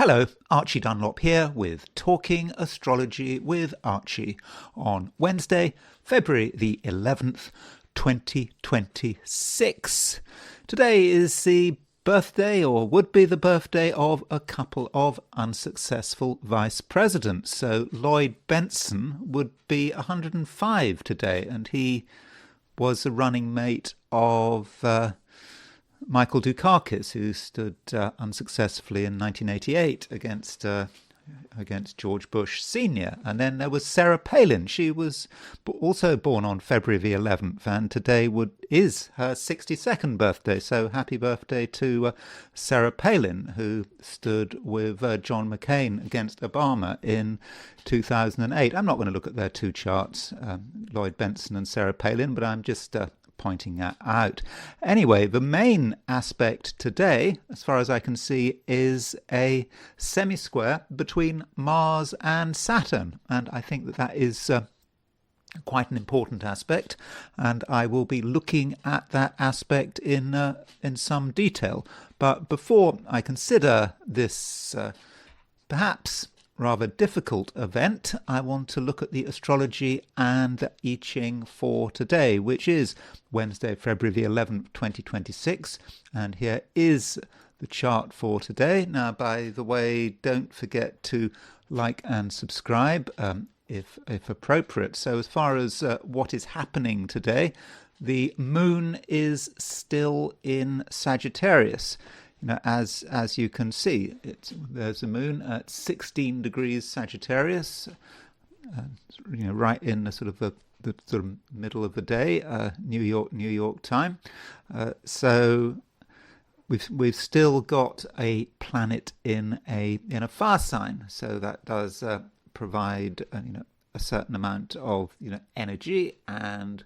Hello, Archie Dunlop here with Talking Astrology with Archie on Wednesday, February the 11th, 2026. Today is the birthday, or would be the birthday, of a couple of unsuccessful vice presidents. So Lloyd Bentsen would be 105 today, and he was a running mate of Michael Dukakis, who stood unsuccessfully in 1988 against George Bush Sr. And then there was Sarah Palin. She was also born on February the 11th, and today is her 62nd birthday. So happy birthday to Sarah Palin, who stood with John McCain against Obama in 2008. I'm not going to look at their two charts, Lloyd Bentsen and Sarah Palin, but I'm just pointing that out. Anyway, the main aspect today, as far as I can see, is a semisquare between Mars and Saturn, and I think that is quite an important aspect, and I will be looking at that aspect in some detail. But before I consider this perhaps rather difficult event, I want to look at the astrology and the I Ching for today, which is Wednesday, February the 11th, 2026. And here is the chart for today. Now, by the way, don't forget to like and subscribe if appropriate. So as far as what is happening today, the moon is still in Sagittarius. As you can see, there's a moon at 16 degrees Sagittarius, right in the sort of middle of the day, New York time. So we've still got a planet in a fire sign, so that does provide a certain amount of energy, and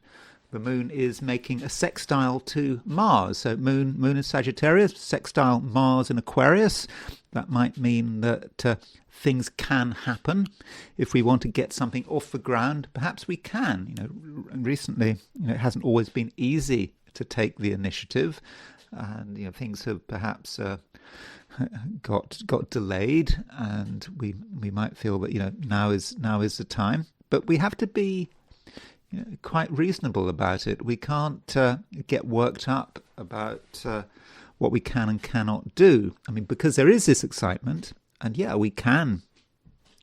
the moon is making a sextile to Mars. So moon in Sagittarius, sextile Mars in Aquarius. That might mean that things can happen. If we want to get something off the ground, perhaps we can. Recently, it hasn't always been easy to take the initiative, and things have perhaps got delayed, and we might feel that now is the time. But we have to be quite reasonable about it. We can't get worked up about what we can and cannot do. I mean, because there is this excitement, and we can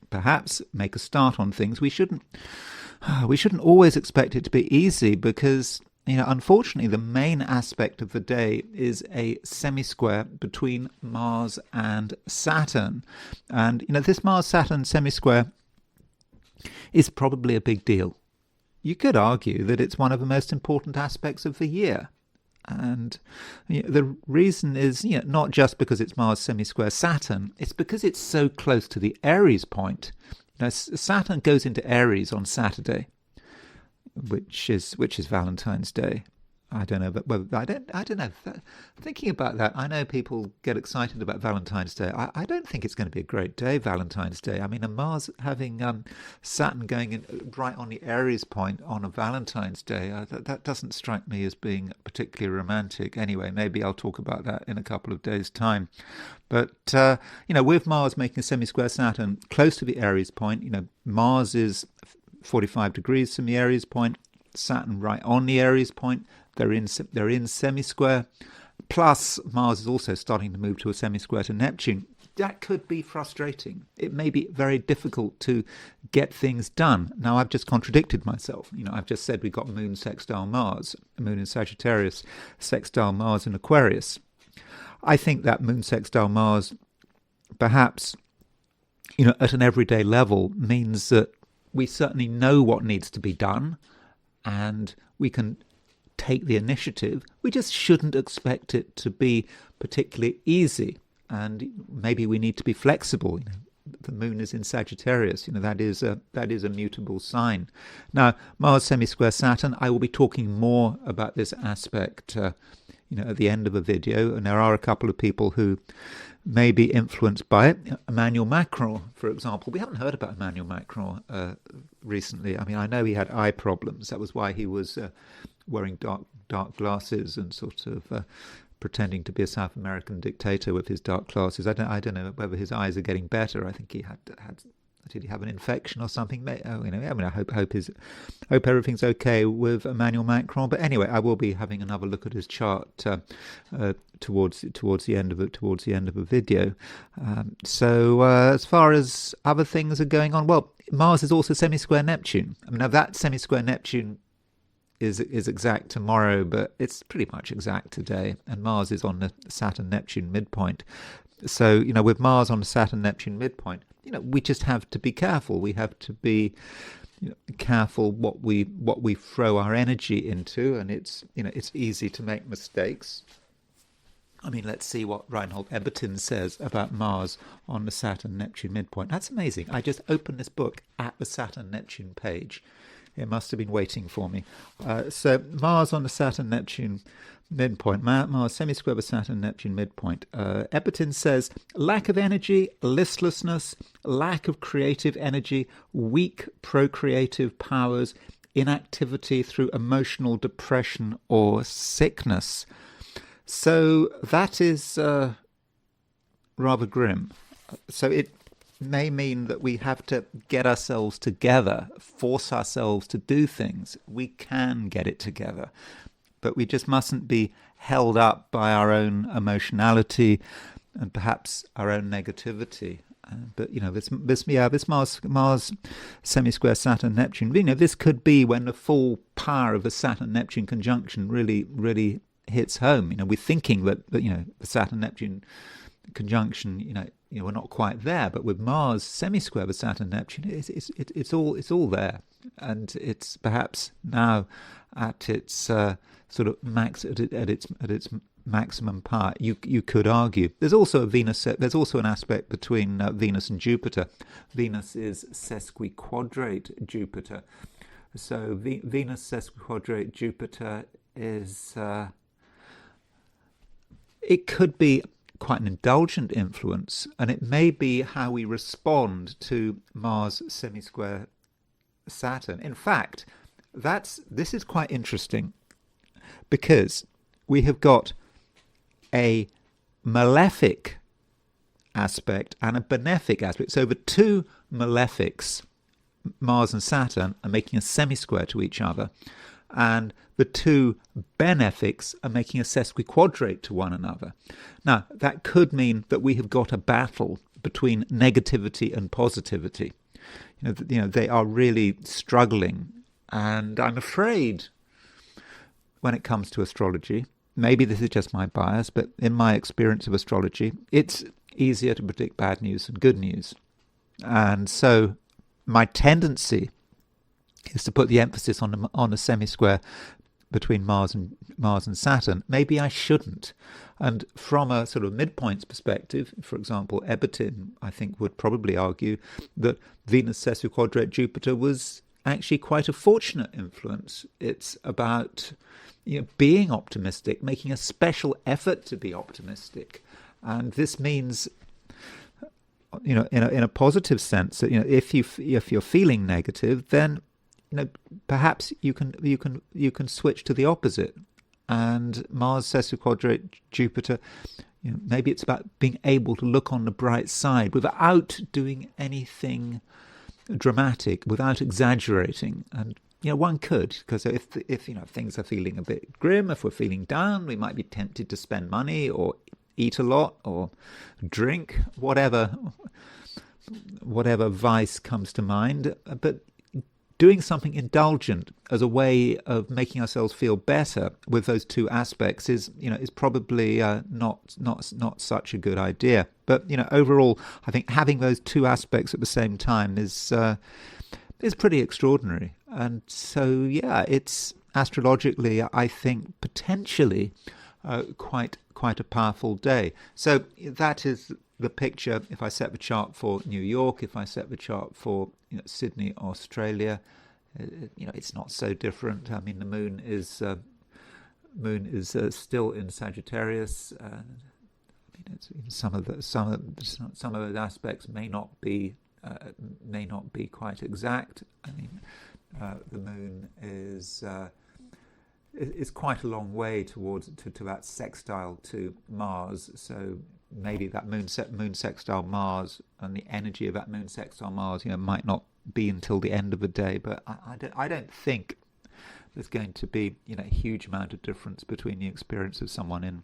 perhaps make a start on things. We shouldn't always expect it to be easy, because unfortunately, the main aspect of the day is a semisquare between Mars and Saturn, and this Mars-Saturn semisquare is probably a big deal. You could argue that it's one of the most important aspects of the year. And the reason is not just because it's Mars semisquare Saturn, it's because it's so close to the Aries point. Saturn goes into Aries on Saturday, which is Valentine's Day. I don't know, but I don't know. Thinking about that, I know people get excited about Valentine's Day. I don't think it's going to be a great day, Valentine's Day. I mean, a Mars having Saturn going in right on the Aries point on a Valentine's Day, that doesn't strike me as being particularly romantic. Anyway, maybe I'll talk about that in a couple of days' time. But with Mars making a semisquare Saturn close to the Aries point, Mars is 45 degrees from the Aries point, Saturn right on the Aries point. They're in semisquare. Plus, Mars is also starting to move to a semisquare to Neptune. That could be frustrating. It may be very difficult to get things done. Now, I've just contradicted myself. I've just said we've got moon sextile Mars, moon in Sagittarius, sextile Mars in Aquarius. I think that moon sextile Mars, perhaps, at an everyday level, means that we certainly know what needs to be done, and we can take the initiative. We just shouldn't expect it to be particularly easy, and maybe we need to be flexible. The moon is in Sagittarius. That is a mutable sign. Now, Mars semisquare Saturn, I will be talking more about this aspect at the end of a video, and there are a couple of people who may be influenced by it. Emmanuel Macron, for example. We haven't heard about Emmanuel Macron recently. I mean, I know he had eye problems. That was why he was wearing dark glasses and sort of pretending to be a South American dictator with his dark glasses. I don't know whether his eyes are getting better. I think he had did he have an infection or something? I hope everything's okay with Emmanuel Macron. But anyway, I will be having another look at his chart towards the end of the video. So as far as other things are going on, well, Mars is also semi-square Neptune. I mean, now that semi-square Neptune is exact tomorrow, but it's pretty much exact today. And Mars is on the Saturn-Neptune midpoint. So, with Mars on the Saturn-Neptune midpoint, we just have to be careful. We have to be careful what we throw our energy into, and it's easy to make mistakes. I mean, let's see what Reinhold Ebertin says about Mars on the Saturn-Neptune midpoint. That's amazing. I just opened this book at the Saturn-Neptune page. It must have been waiting for me. So Mars on the Saturn-Neptune midpoint. Mars semi-square with Saturn-Neptune midpoint. Ebertin says, lack of energy, listlessness, lack of creative energy, weak procreative powers, inactivity through emotional depression or sickness. So that is rather grim. So it may mean that we have to get ourselves together, force ourselves to do things. We can get it together, but we just mustn't be held up by our own emotionality and perhaps our own negativity. But this Mars semi-square Saturn Neptune. This could be when the full power of a Saturn Neptune conjunction really hits home. We're thinking that the Saturn Neptune conjunction, we're not quite there, but with Mars semi-square with Saturn Neptune, it's all there, and it's perhaps now at its sort of max at its maximum power. You could argue there's also a Venus. There's also an aspect between Venus and Jupiter. Venus is sesquiquadrate Jupiter, so Venus sesquiquadrate Jupiter is it could be quite an indulgent influence, and it may be how we respond to Mars semi-square Saturn. In fact, this is quite interesting, because we have got a malefic aspect and a benefic aspect. So the two malefics, Mars and Saturn, are making a semi-square to each other, and the two benefics are making a sesquiquadrate to one another. Now, that could mean that we have got a battle between negativity and positivity. They are really struggling, and I'm afraid when it comes to astrology, maybe this is just my bias, but in my experience of astrology, it's easier to predict bad news than good news. And so my tendency is to put the emphasis on a semi-square between Mars and Saturn. Maybe I shouldn't. And from a sort of midpoints perspective, for example, Ebertin, I think, would probably argue that Venus sesquiquadrate Jupiter was actually quite a fortunate influence. It's about being optimistic, making a special effort to be optimistic, and this means, in a positive sense, that if you're feeling negative, then perhaps you can switch to the opposite. And Mars sesquiquadrate Jupiter, maybe it's about being able to look on the bright side without doing anything dramatic, without exaggerating. And one could, because if things are feeling a bit grim, if we're feeling down, we might be tempted to spend money or eat a lot or drink, whatever vice comes to mind. But doing something indulgent as a way of making ourselves feel better with those two aspects is probably not such a good idea. But overall, I think having those two aspects at the same time is pretty extraordinary. And so it's astrologically, I think, potentially quite a powerful day. So that is the picture. If I set the chart for New York, if I set the chart for Sydney, Australia, it's not so different. I mean, the moon is still in Sagittarius. Some of those aspects may not be quite exact. I mean, the moon is is quite a long way towards to that sextile to Mars. So maybe that moon sextile Mars and the energy of that moon sextile Mars, might not be until the end of the day. But I don't think there's going to be a huge amount of difference between the experience of someone in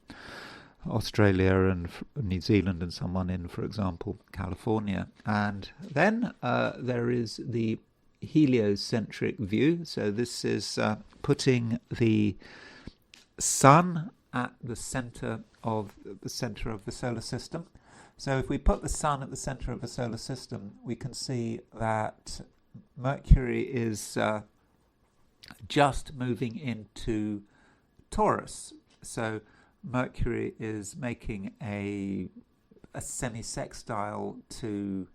Australia and New Zealand and someone in, for example, California. And then there is the heliocentric view. So this is putting the sun at the center of the solar system. So if we put the sun at the center of the solar system, we can see that Mercury is just moving into Taurus. So Mercury is making a semisextile to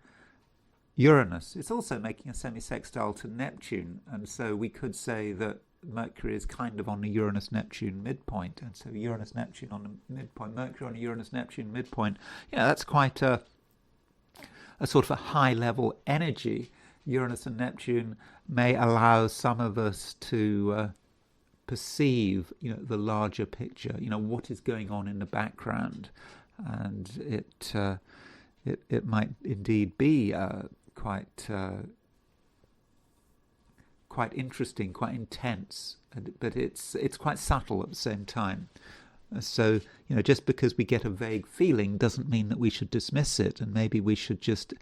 Uranus. It's also making a semisextile to Neptune, and so we could say that Mercury is kind of on the Uranus-Neptune midpoint, and so Uranus-Neptune on the midpoint, Mercury on a Uranus-Neptune midpoint. That's quite a sort of a high-level energy. Uranus and Neptune may allow some of us to perceive, the larger picture. What is going on in the background, and it might indeed be quite interesting, quite intense, but it's quite subtle at the same time. So just because we get a vague feeling doesn't mean that we should dismiss it, and maybe we should just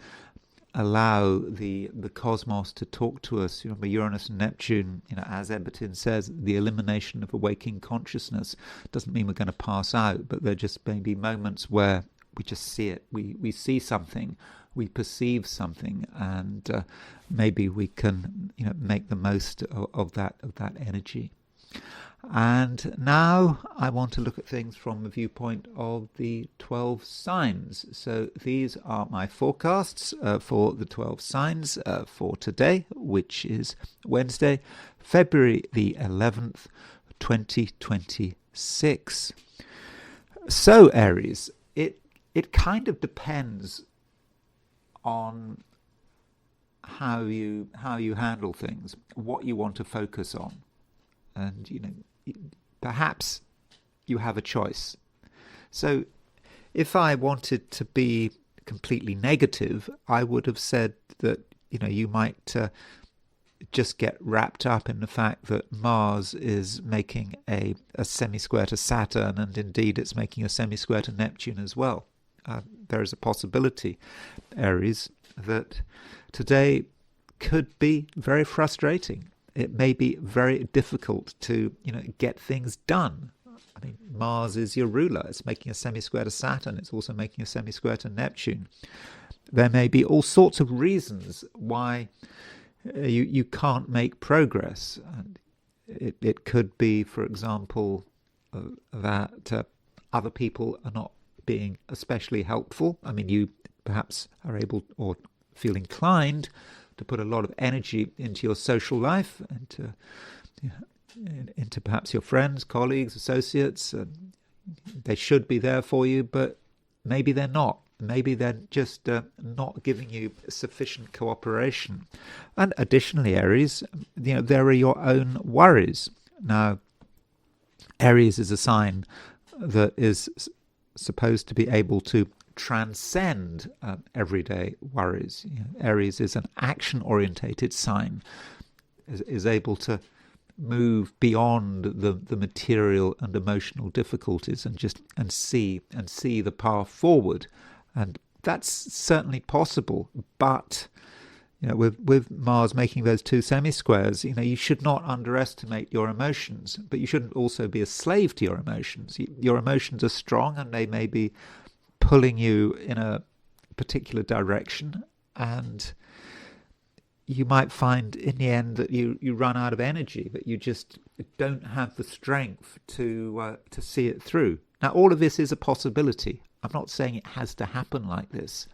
allow the cosmos to talk to us. Uranus and Neptune, as Ebertin says, the elimination of a waking consciousness doesn't mean we're going to pass out, but there just may be moments where we just see it. We see something, we perceive something, and maybe we can make the most of that energy. And now I want to look at things from the viewpoint of the 12 signs. So these are my forecasts for the 12 signs for today, which is Wednesday, February the 11th, 2026. So Aries, it kind of depends on how you handle things, what you want to focus on. And perhaps you have a choice. So if I wanted to be completely negative, I would have said that you might just get wrapped up in the fact that Mars is making a semisquare to Saturn, and indeed it's making a semisquare to Neptune as well. There is a possibility, Aries, that today could be very frustrating. It may be very difficult to, get things done. I mean, Mars is your ruler. It's making a semisquare to Saturn. It's also making a semisquare to Neptune. There may be all sorts of reasons why you can't make progress. And it could be, for example, that other people are not being especially helpful. I mean, you perhaps are able or feel inclined to put a lot of energy into your social life and into perhaps your friends, colleagues, associates. They should be there for you, but maybe they're not. Maybe they're just not giving you sufficient cooperation. And additionally, Aries, there are your own worries. Now, Aries is a sign that is supposed to be able to transcend everyday worries. Aries is an action-orientated sign, is able to move beyond the material and emotional difficulties and see the path forward, and that's certainly possible. But with Mars making those two semisquares, you should not underestimate your emotions, but you shouldn't also be a slave to your emotions. Your emotions are strong, and they may be pulling you in a particular direction, and you might find in the end that you run out of energy, that you just don't have the strength to see it through. Now, all of this is a possibility. I'm not saying it has to happen like this,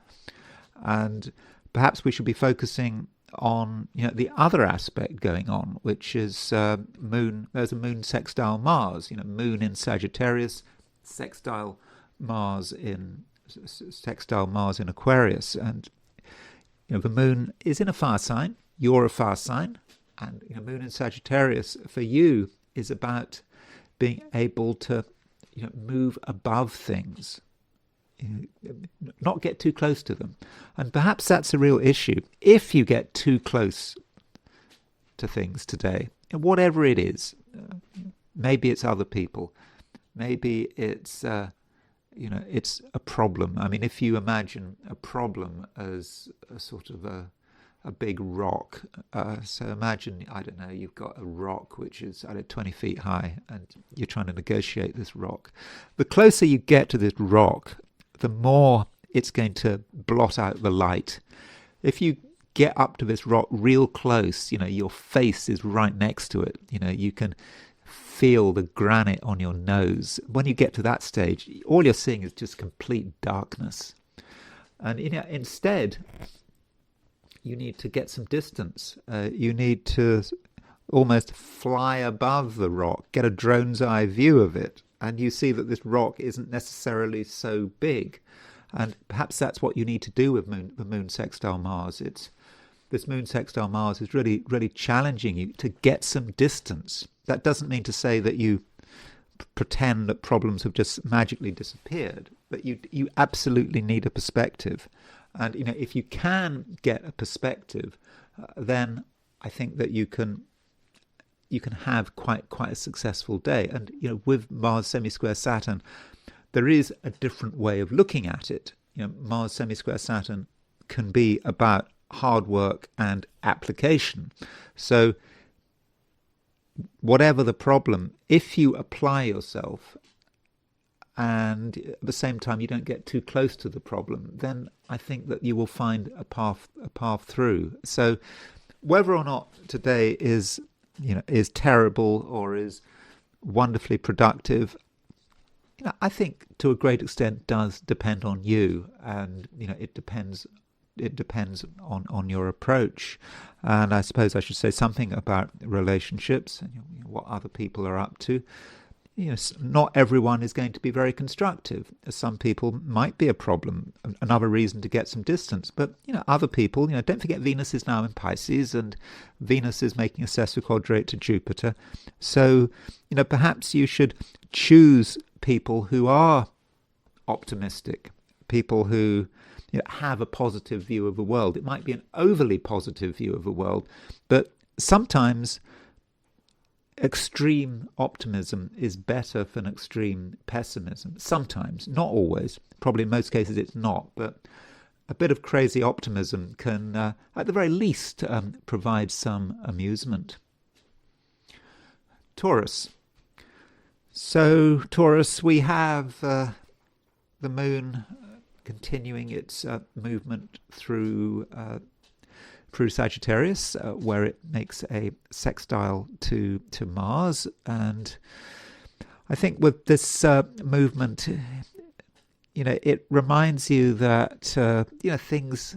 and perhaps we should be focusing on the other aspect going on, which is moon. There's a moon sextile Mars. Moon in Sagittarius, sextile Mars in Aquarius, and the moon is in a fire sign. You're a fire sign, and moon in Sagittarius for you is about being able to move above things, not get too close to them. And perhaps that's a real issue. If you get too close to things today, whatever it is, maybe it's other people, maybe it's it's a problem. I mean, if you imagine a problem as a sort of a big rock, so imagine, I don't know, you've got a rock which is 20 feet high, and you're trying to negotiate this rock. The closer you get to this rock, the more it's going to blot out the light. If you get up to this rock real close, your face is right next to it, you can feel the granite on your nose. When you get to that stage, all you're seeing is just complete darkness. And instead, you need to get some distance. You need to almost fly above the rock, get a drone's eye view of it, and you see that this rock isn't necessarily so big. And perhaps that's what you need to do with the moon sextile Mars. This moon sextile Mars is really, really challenging you to get some distance. That doesn't mean to say that you pretend that problems have just magically disappeared, but you absolutely need a perspective. And if you can get a perspective, then I think that you can have quite a successful day. And with Mars semisquare Saturn, there is a different way of looking at it. Mars semisquare Saturn can be about hard work and application. So whatever the problem, if you apply yourself and at the same time you don't get too close to the problem, then I think that you will find a path through. So whether or not today is terrible or is wonderfully productive, I think to a great extent does depend on you, and it depends on your approach. And I suppose I should say something about relationships and what other people are up to. Not everyone is going to be very constructive. Some people might be a problem, another reason to get some distance. But other people, don't forget Venus is now in Pisces, and Venus is making a sesquiquadrate to Jupiter. So perhaps you should choose people who are optimistic, people who have a positive view of the world. It might be an overly positive view of the world, but sometimes extreme optimism is better than extreme pessimism. Sometimes, not always. Probably in most cases it's not, but a bit of crazy optimism can, at the very least, provide some amusement. Taurus. So, Taurus, we have the moon continuing its movement through Sagittarius, where it makes a sextile to Mars. And I think with this movement, it reminds you that things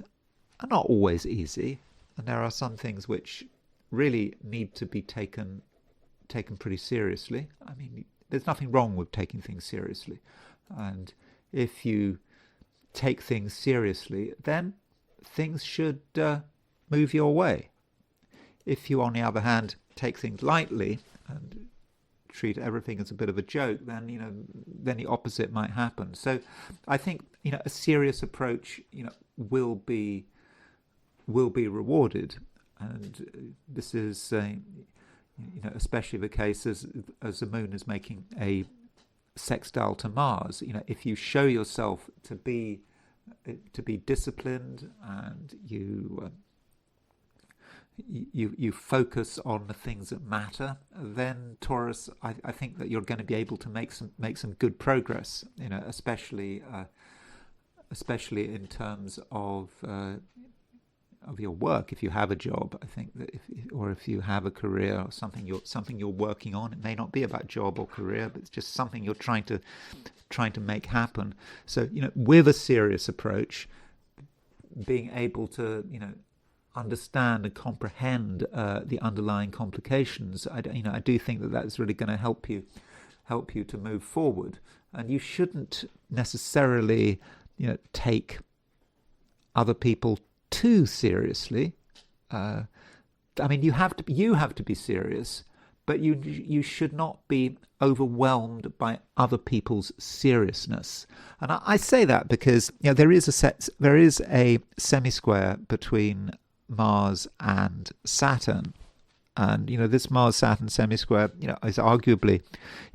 are not always easy, and there are some things which really need to be taken pretty seriously. I mean, there's nothing wrong with taking things seriously, and if you take things seriously, then things should move your way. If you, on the other hand, take things lightly and treat everything as a bit of a joke, then the opposite might happen. So I think a serious approach will be rewarded, and this is especially the case as the moon is making a sextile to Mars. If you show yourself to be disciplined, and you focus on the things that matter, then Taurus, I think that you're going to be able to make some good progress. Especially in terms of your work. If you have a job, I think that if you have a career or something you're working on, it may not be about job or career, but it's just something you're trying to make happen. So with a serious approach, being able to understand and comprehend the underlying complications, I do think that that's really going to help you to move forward. And you shouldn't necessarily take other people too seriously. I mean, you have to be serious, but you should not be overwhelmed by other people's seriousness. And I say that because there is a semisquare between Mars and Saturn. And this Mars-Saturn semisquare, is arguably,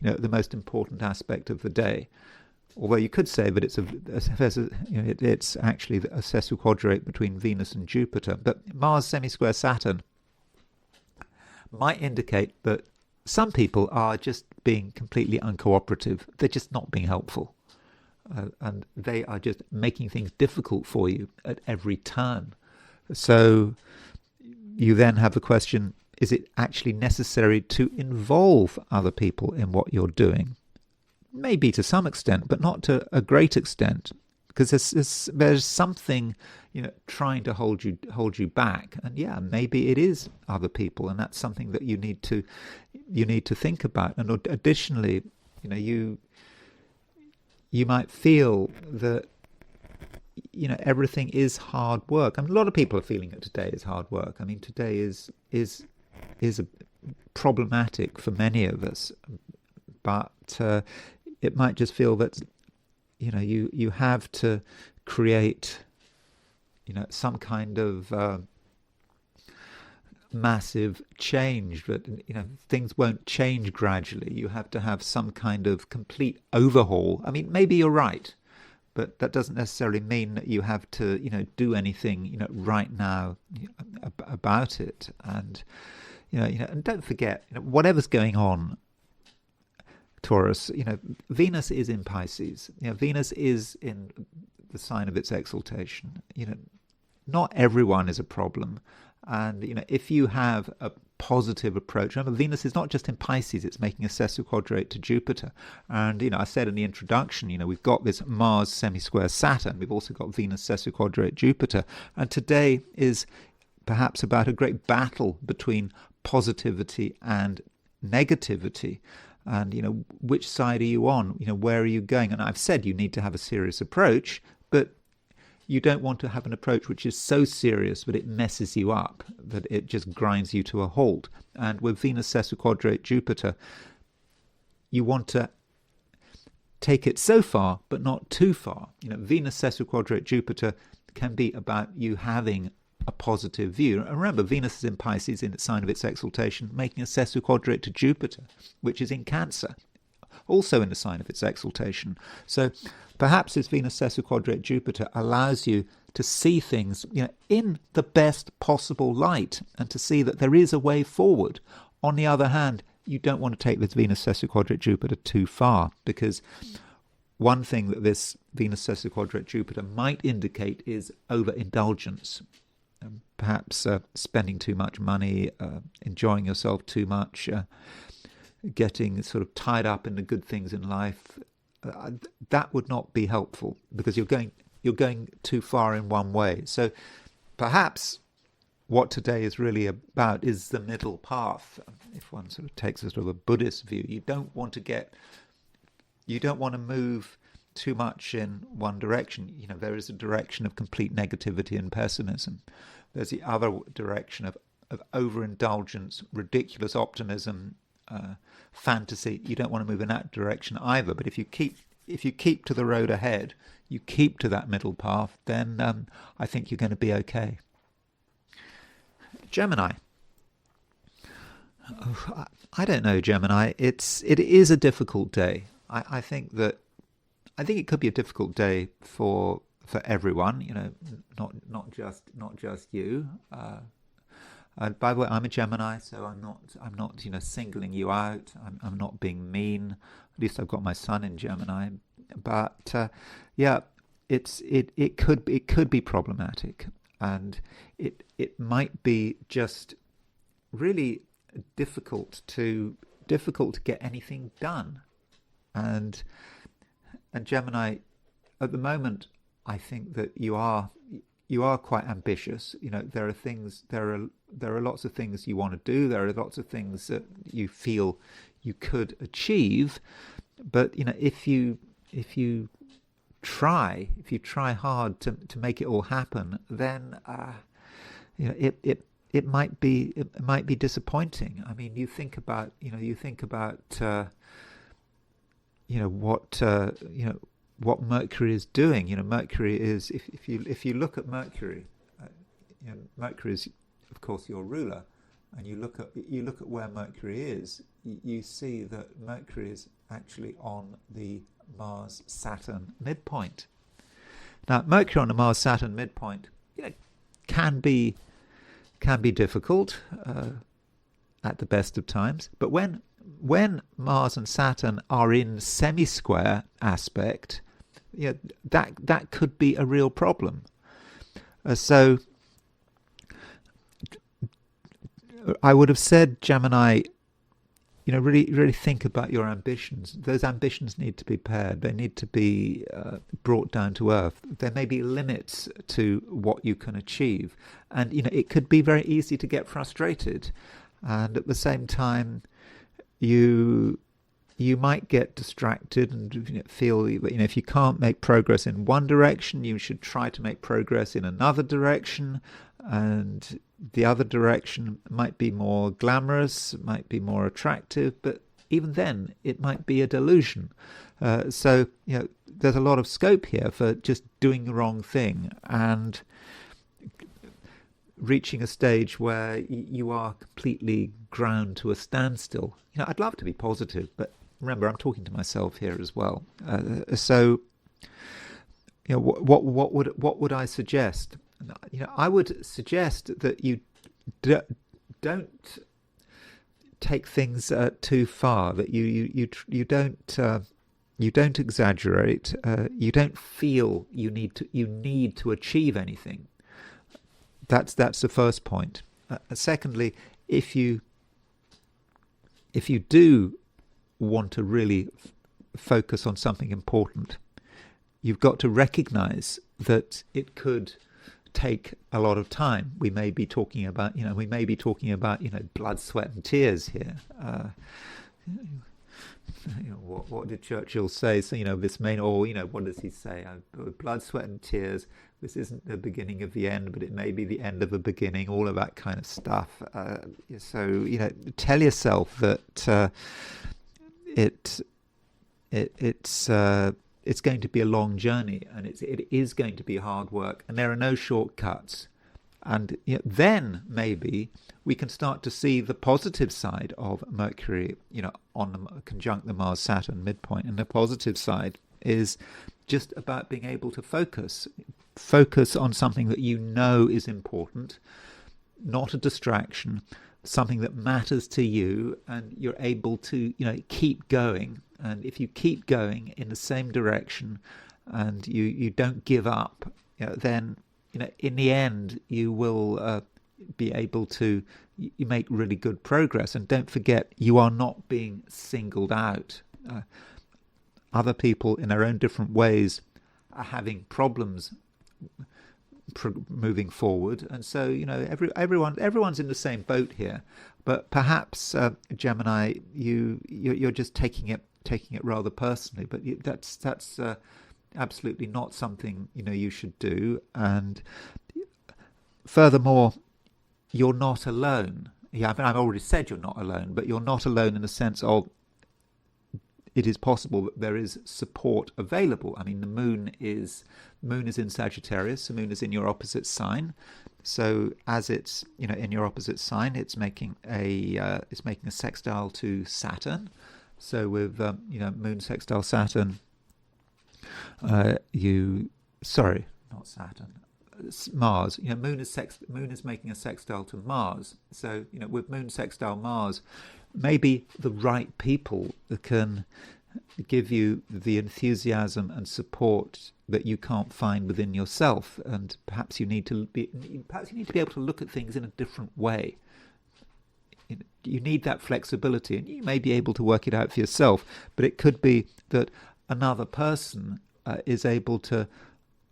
the most important aspect of the day. Although you could say that it's actually a sesquiquadrate between Venus and Jupiter. But Mars semisquare Saturn might indicate that some people are just being completely uncooperative. They're just not being helpful. And they are just making things difficult for you at every turn. So you then have the question, is it actually necessary to involve other people in what you're doing? Maybe to some extent, but not to a great extent, because there's something trying to hold you back. And maybe it is other people, and that's something that you need to think about. And additionally, you might feel that everything is hard work. I mean, a lot of people are feeling that today is hard work. I mean, today is problematic for many of us, but it might just feel that you have to create some kind of massive change, but things won't change gradually. You have to have some kind of complete overhaul. I mean, maybe you're right, but that doesn't necessarily mean that you have to do anything right now about it. And and don't forget, whatever's going on, Taurus, Venus is in Pisces. Venus is in the sign of its exaltation. Not everyone is a problem. And, if you have a positive approach, remember, Venus is not just in Pisces, it's making a sesquiquadrate to Jupiter. And, I said in the introduction, we've got this Mars semisquare Saturn. We've also got Venus sesquiquadrate Jupiter. And today is perhaps about a great battle between positivity and negativity. And, which side are you on? Where are you going? And I've said you need to have a serious approach, but you don't want to have an approach which is so serious that it messes you up, that it just grinds you to a halt. And with Venus sesquiquadrate Jupiter, you want to take it so far, but not too far. Venus sesquiquadrate Jupiter can be about you having a positive view. And remember, Venus is in Pisces in the sign of its exaltation, making a sesquiquadrate to Jupiter, which is in Cancer, also in the sign of its exaltation. So perhaps this Venus sesquiquadrate Jupiter allows you to see things in the best possible light and to see that there is a way forward. On the other hand, you don't want to take this Venus sesquiquadrate Jupiter too far, because one thing that this Venus sesquiquadrate Jupiter might indicate is overindulgence. Perhaps spending too much money, enjoying yourself too much, getting sort of tied up in the good things in life. That would not be helpful, because you're going too far in one way. So perhaps what today is really about is the middle path. If one sort of takes a sort of a Buddhist view, you don't want to move too much in one direction. There is a direction of complete negativity and pessimism. There's the other direction of overindulgence, ridiculous optimism, fantasy. You don't want to move in that direction either. But if you keep to the road ahead, you keep to that middle path, then I think you're going to be okay. Gemini. Oh, I don't know, Gemini. It is a difficult day. I think it could be a difficult day for everyone. Not just you. And by the way, I'm a Gemini, so I'm not singling you out. I'm not being mean. At least I've got my sun in Gemini. But it could be problematic, and it might be just really difficult to get anything done. And Gemini, at the moment, I think that you are quite ambitious. There are lots of things you want to do. There are lots of things that you feel you could achieve. But if you try hard to make it all happen, then it it might be disappointing. I mean, you think about what Mercury is doing. Mercury is, if you look at Mercury, Mercury is, of course, your ruler, and you look at where Mercury is, you see that Mercury is actually on the Mars-Saturn midpoint. Now, Mercury on the Mars-Saturn midpoint, can be difficult at the best of times, but when Mars and Saturn are in semisquare aspect, that could be a real problem. So I would have said, Gemini, really think about your ambitions. Those ambitions need to be paired. They need to be brought down to earth. There may be limits to what you can achieve, and it could be very easy to get frustrated, and at the same time, you might get distracted and feel that if you can't make progress in one direction, you should try to make progress in another direction, and the other direction might be more glamorous, might be more attractive, but even then it might be a delusion. So there's a lot of scope here for just doing the wrong thing and reaching a stage where you are completely ground to a standstill. I'd love to be positive, but remember, I'm talking to myself here as well. So what would I suggest? I would suggest that you don't take things too far. That you don't exaggerate. You don't feel you need to achieve anything. That's the first point. Secondly, if you do want to really focus on something important, you've got to recognize that it could take a lot of time. We may be talking about blood, sweat, and tears here. What did Churchill say? So this may, or what does he say? Blood, sweat, and tears. This isn't the beginning of the end, but it may be the end of the beginning. All of that kind of stuff. So tell yourself that it's going to be a long journey, and it is going to be hard work, and there are no shortcuts. And then maybe we can start to see the positive side of Mercury, conjunct the Mars-Saturn midpoint. And the positive side is just about being able to focus on something that is important, not a distraction, something that matters to you, and you're able to keep going. And if you keep going in the same direction and you don't give up, then in the end you will be able to make really good progress. And don't forget, you are not being singled out. Other people in their own different ways are having problems moving forward, and so everyone's in the same boat here. But perhaps Gemini, you're just taking it rather personally, but that's absolutely not something you should do. And furthermore, you're not alone. I've already said you're not alone, but you're not alone in the sense of it is possible that there is support available. I mean, the moon is in Sagittarius. The moon is in your opposite sign. So as it's in your opposite sign, it's making a sextile to Saturn. So with moon sextile Saturn, not Saturn, Mars. Moon is making a sextile to Mars. So with moon sextile Mars, maybe the right people can give you the enthusiasm and support that you can't find within yourself, and perhaps you need to be able to look at things in a different way. You need that flexibility, and you may be able to work it out for yourself, but it could be that another person is able to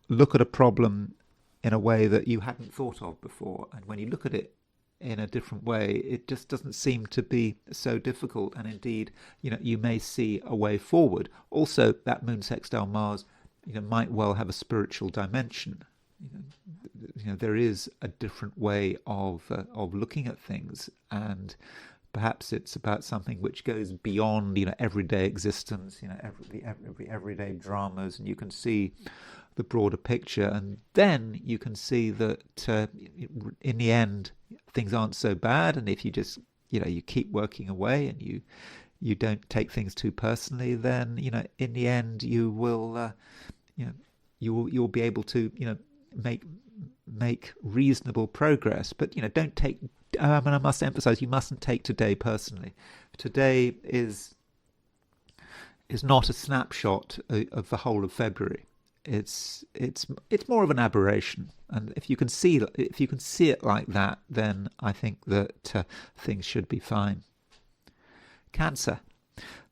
look at a problem in a way that you hadn't thought of before, and when you look at it in a different way, it just doesn't seem to be so difficult, and indeed you may see a way forward. Also, that moon sextile Mars might well have a spiritual dimension. there is a different way of looking at things, and perhaps it's about something which goes beyond everyday existence, everyday dramas, and you can see the broader picture, and then you can see that in the end things aren't so bad, and if you just you keep working away and you don't take things too personally, then in the end you will you'll be able to make reasonable progress. But don't take and I must emphasize, you mustn't take today personally. Today is not a snapshot of the whole of February. It's more of an aberration, and if you can see it like that, then I think that things should be fine. Cancer,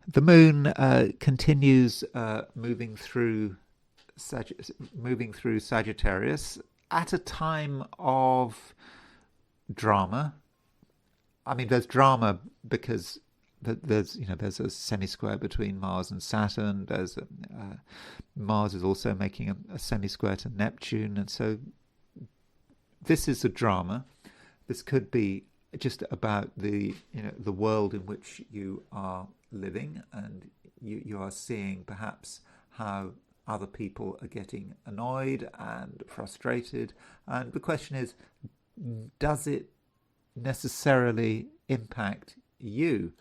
the moon continues moving through Sagittarius at a time of drama. I mean, there's drama because there's a semisquare between Mars and Saturn. There's Mars is also making a semisquare to Neptune, and so this is a drama. This could be just about the world in which you are living, and you are seeing perhaps how other people are getting annoyed and frustrated, and the question is, does it necessarily impact you?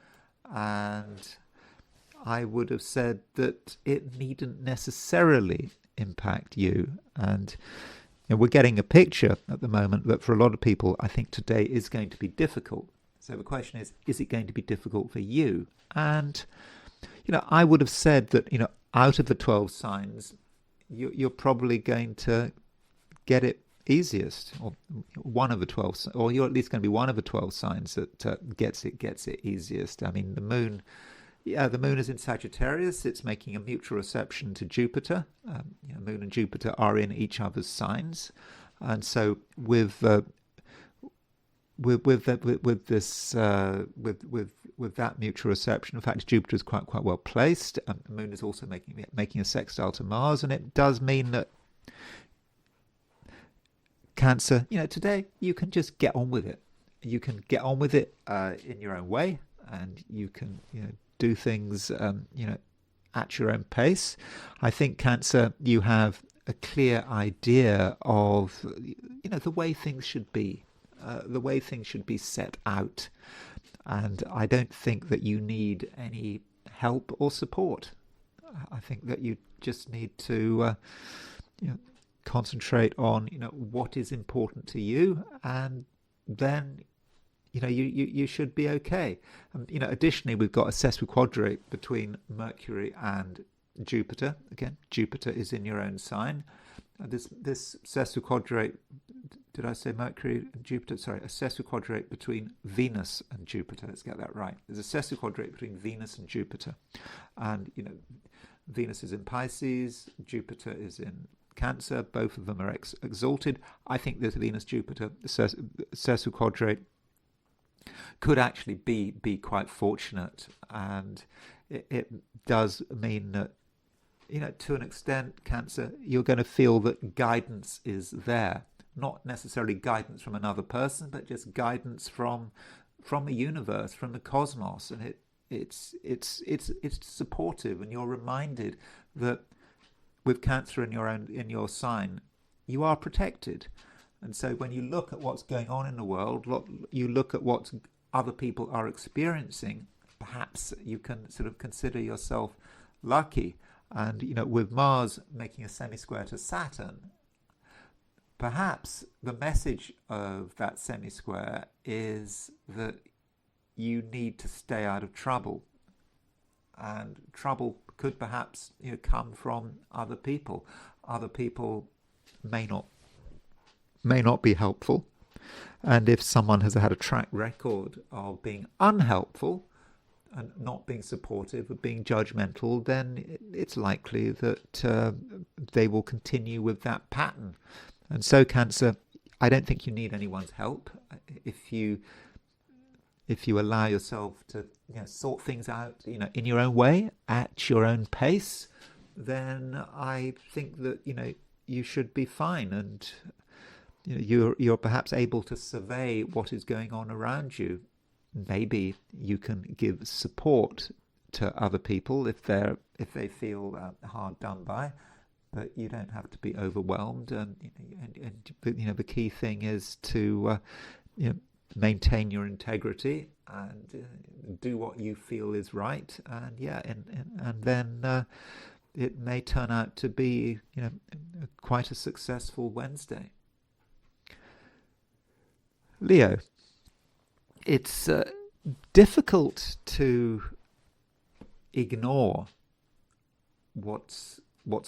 And I would have said that it needn't necessarily impact you. And we're getting a picture at the moment that for a lot of people, I think today is going to be difficult. So the question is it going to be difficult for you? And I would have said that out of the 12 signs, you're probably going to get it easiest, or one of the 12, or you're at least going to be one of the 12 signs that gets it easiest. I mean, the moon is in Sagittarius. It's making a mutual reception to Jupiter. Moon and Jupiter are in each other's signs, and so with that mutual reception, in fact, Jupiter is quite well placed. The moon is also making a sextile to Mars, and it does mean that Cancer, today you can just get on with it. You can get on with it in your own way, and you can do things at your own pace. I think Cancer, you have a clear idea of the way things should be, the way things should be set out, and I don't think that you need any help or support. I think that you just need to concentrate on what is important to you, and then you should be okay. Additionally, we've got a sesquiquadrate between Mercury and Jupiter. Again, Jupiter is in your own sign. This sesquiquadrate, did I say Mercury and Jupiter? Sorry, a sesquiquadrate between Venus and Jupiter. Let's get that right. There's a sesquiquadrate between Venus and Jupiter, and Venus is in Pisces, Jupiter is in Cancer. Both of them are exalted. I think this Venus-Jupiter sesquiquadrate could actually be quite fortunate, and it does mean that to an extent, Cancer, you're going to feel that guidance is there, not necessarily guidance from another person, but just guidance from the universe, from the cosmos, and it's supportive, and you're reminded that with Cancer in your sign, you are protected. And so when you look at what's going on in the world, you look at what other people are experiencing, perhaps you can sort of consider yourself lucky. And with Mars making a semisquare to Saturn, perhaps the message of that semisquare is that you need to stay out of trouble, and trouble could perhaps come from other people. Other people may not be helpful, and if someone has had a track record of being unhelpful and not being supportive, of being judgmental, then it's likely that they will continue with that pattern. And so, Cancer, I don't think you need anyone's help. If you allow yourself to sort things out in your own way, at your own pace, then I think that you should be fine, and you're perhaps able to survey what is going on around you. Maybe you can give support to other people if they feel hard done by, but you don't have to be overwhelmed. And the key thing is to maintain your integrity and do what you feel is right. And then it may turn out to be quite a successful Wednesday. Leo, it's difficult to ignore what's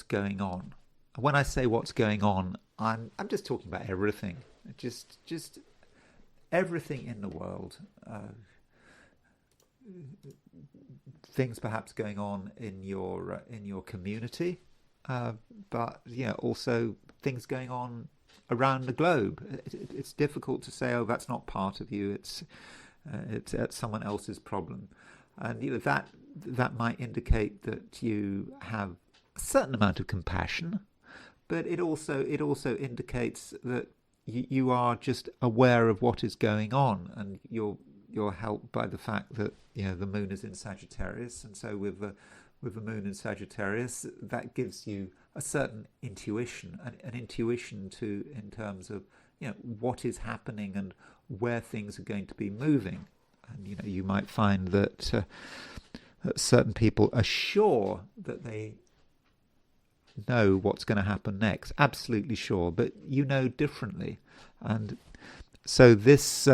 going on. When I say what's going on, I'm just talking about everything, just everything in the world. Things perhaps going on in your community, but also things going on around the globe. It's difficult to say, oh, that's not part of you. It's someone else's problem, and that might indicate that you have a certain amount of compassion, but it also indicates that you are just aware of what is going on, and you're helped by the fact that the moon is in Sagittarius, and so with the moon in Sagittarius, that gives you a certain intuition, an intuition in terms of what is happening and where things are going to be moving. And you might find that certain people are sure that they know what's going to happen next, absolutely sure, but differently. And so this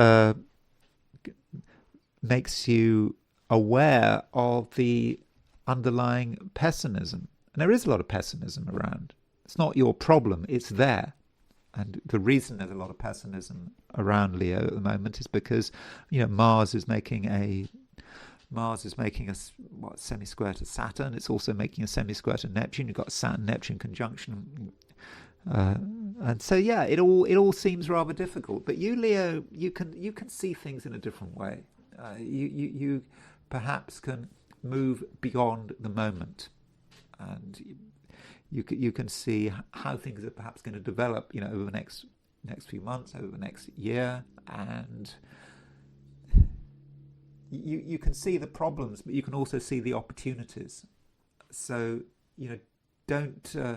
makes you aware of the underlying pessimism. And there is a lot of pessimism around. It's not your problem, it's there. And the reason there's a lot of pessimism around Leo at the moment is because Mars is making a semi-square to Saturn. It's also making a semi-square to Neptune. You've got Saturn-Neptune conjunction, and so it all seems rather difficult. But you, Leo, you can see things in a different way. You perhaps can move beyond the moment, and you can see how things are perhaps going to develop, over the next few months, over the next year, and you can see the problems, but you can also see the opportunities. So don't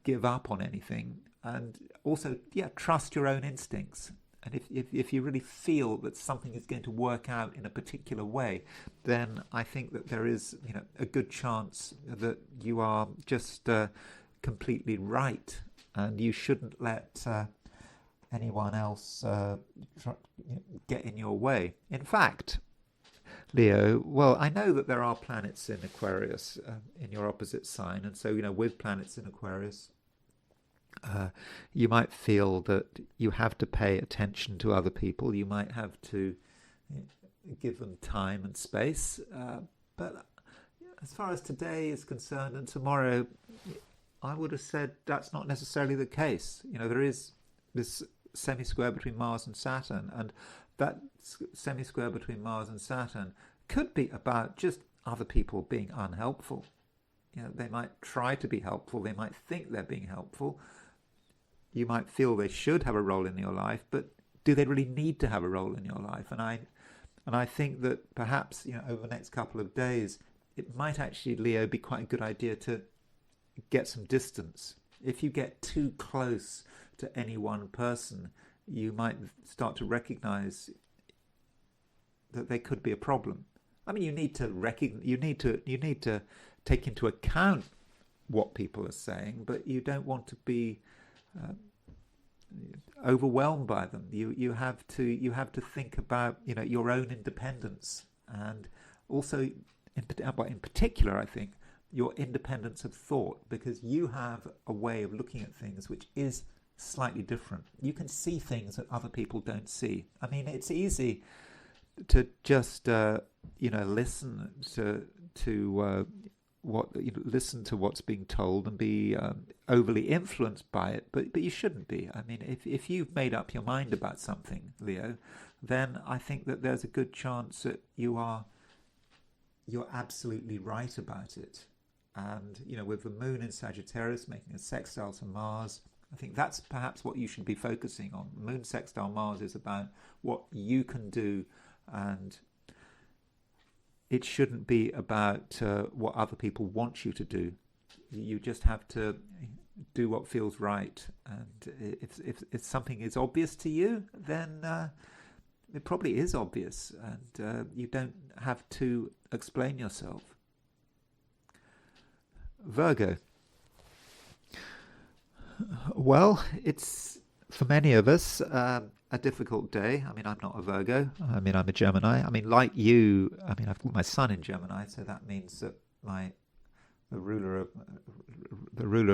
give up on anything, and also trust your own instincts. And if you really feel that something is going to work out in a particular way, then I think that there is a good chance that you are just completely right, and you shouldn't let anyone else get in your way. In fact, Leo, well, I know that there are planets in Aquarius in your opposite sign, and so with planets in Aquarius, you might feel that you have to pay attention to other people. You might have to give them time and space. But as far as today is concerned and tomorrow, I would have said that's not necessarily the case. There is this semi-square between Mars and Saturn, and that semi-square between Mars and Saturn could be about just other people being unhelpful. They might try to be helpful. They might think they're being helpful. You might feel they should have a role in your life, but do they really need to have a role in your life? And I think that perhaps over the next couple of days, it might actually, Leo, be quite a good idea to get some distance. If you get too close to any one person, you might start to recognize that there could be a problem. I mean, you need to take into account what people are saying, but you don't want to be overwhelmed by them. You have to think about your own independence, and also in particular, I think, your independence of thought, because you have a way of looking at things which is slightly different. You can see things that other people don't see. I mean, it's easy to just listen to listen to what's being told and be overly influenced by it, but you shouldn't be. I mean, if you've made up your mind about something, Leo, then I think that there's a good chance that you're absolutely right about it, And, with the moon in Sagittarius making a sextile to Mars, I think that's perhaps what you should be focusing on. Moon sextile Mars is about what you can do, and it shouldn't be about what other people want you to do. You just have to do what feels right. And if something is obvious to you, then it probably is obvious, and you don't have to explain yourself. Virgo. Well, it's, for many of us, a difficult day. I mean, I'm not a Virgo. I mean, I'm a Gemini. I mean, like you, I've got my sun in Gemini, so that means that the ruler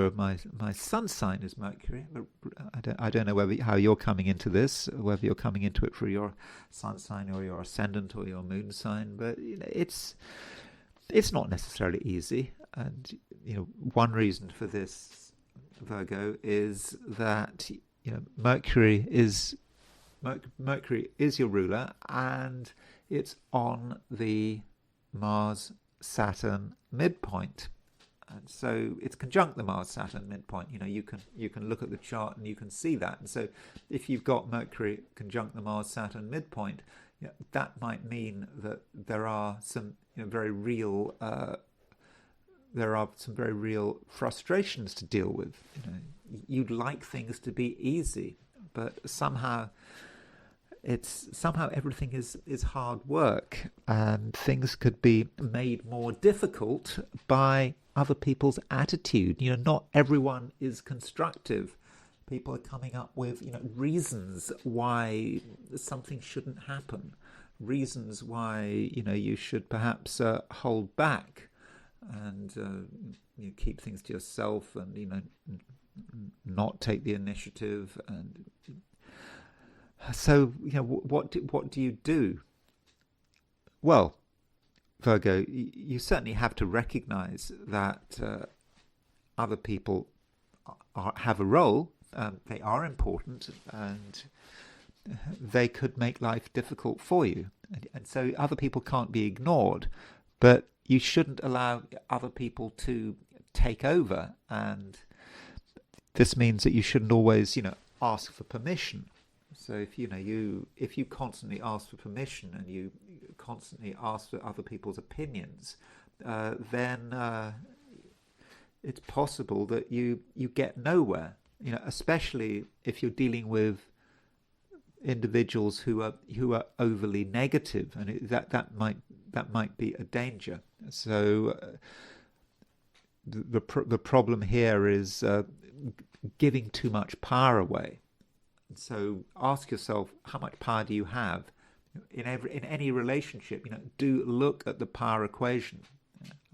of my sun sign is Mercury. I don't know how you're coming into this, whether you're coming into it for your sun sign or your ascendant or your moon sign, but it's not necessarily easy. And one reason for this, Virgo, is that Mercury is your ruler, and it's on the Mars-Saturn midpoint. And so it's conjunct the Mars-Saturn midpoint. You can look at the chart and you can see that. And so if you've got Mercury conjunct the Mars-Saturn midpoint, that might mean that there are some very real frustrations to deal with. You'd like things to be easy, but somehow everything is hard work, and things could be made more difficult by other people's attitude. Not everyone is constructive. People are coming up with reasons why something shouldn't happen, reasons why you should perhaps hold back and keep things to yourself, and not take the initiative. And so what do you do? Well, Virgo, you certainly have to recognize that other people have a role. They are important, and they could make life difficult for you. And so other people can't be ignored, but you shouldn't allow other people to take over. And this means that you shouldn't always, ask for permission. So if you constantly ask for permission and you constantly ask for other people's opinions, then it's possible that you get nowhere. Especially if you're dealing with individuals who are overly negative, and that might be a danger. So the problem here is giving too much power away. So ask yourself, how much power do you have in any relationship? Do look at the power equation.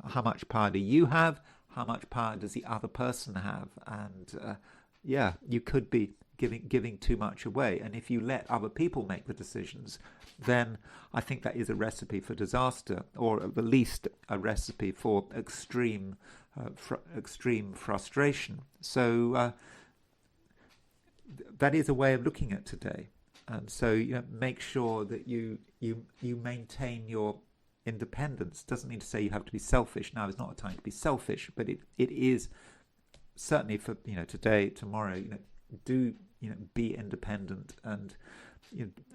How much power do you have? How much power does the other person have? And you could be giving too much away. And if you let other people make the decisions, then I think that is a recipe for disaster, or at the least a recipe for extreme frustration. So that is a way of looking at today. And so make sure that you maintain your independence. Doesn't mean to say you have to be selfish. Now is not a time to be selfish, but it is certainly for today, tomorrow. Do be independent, and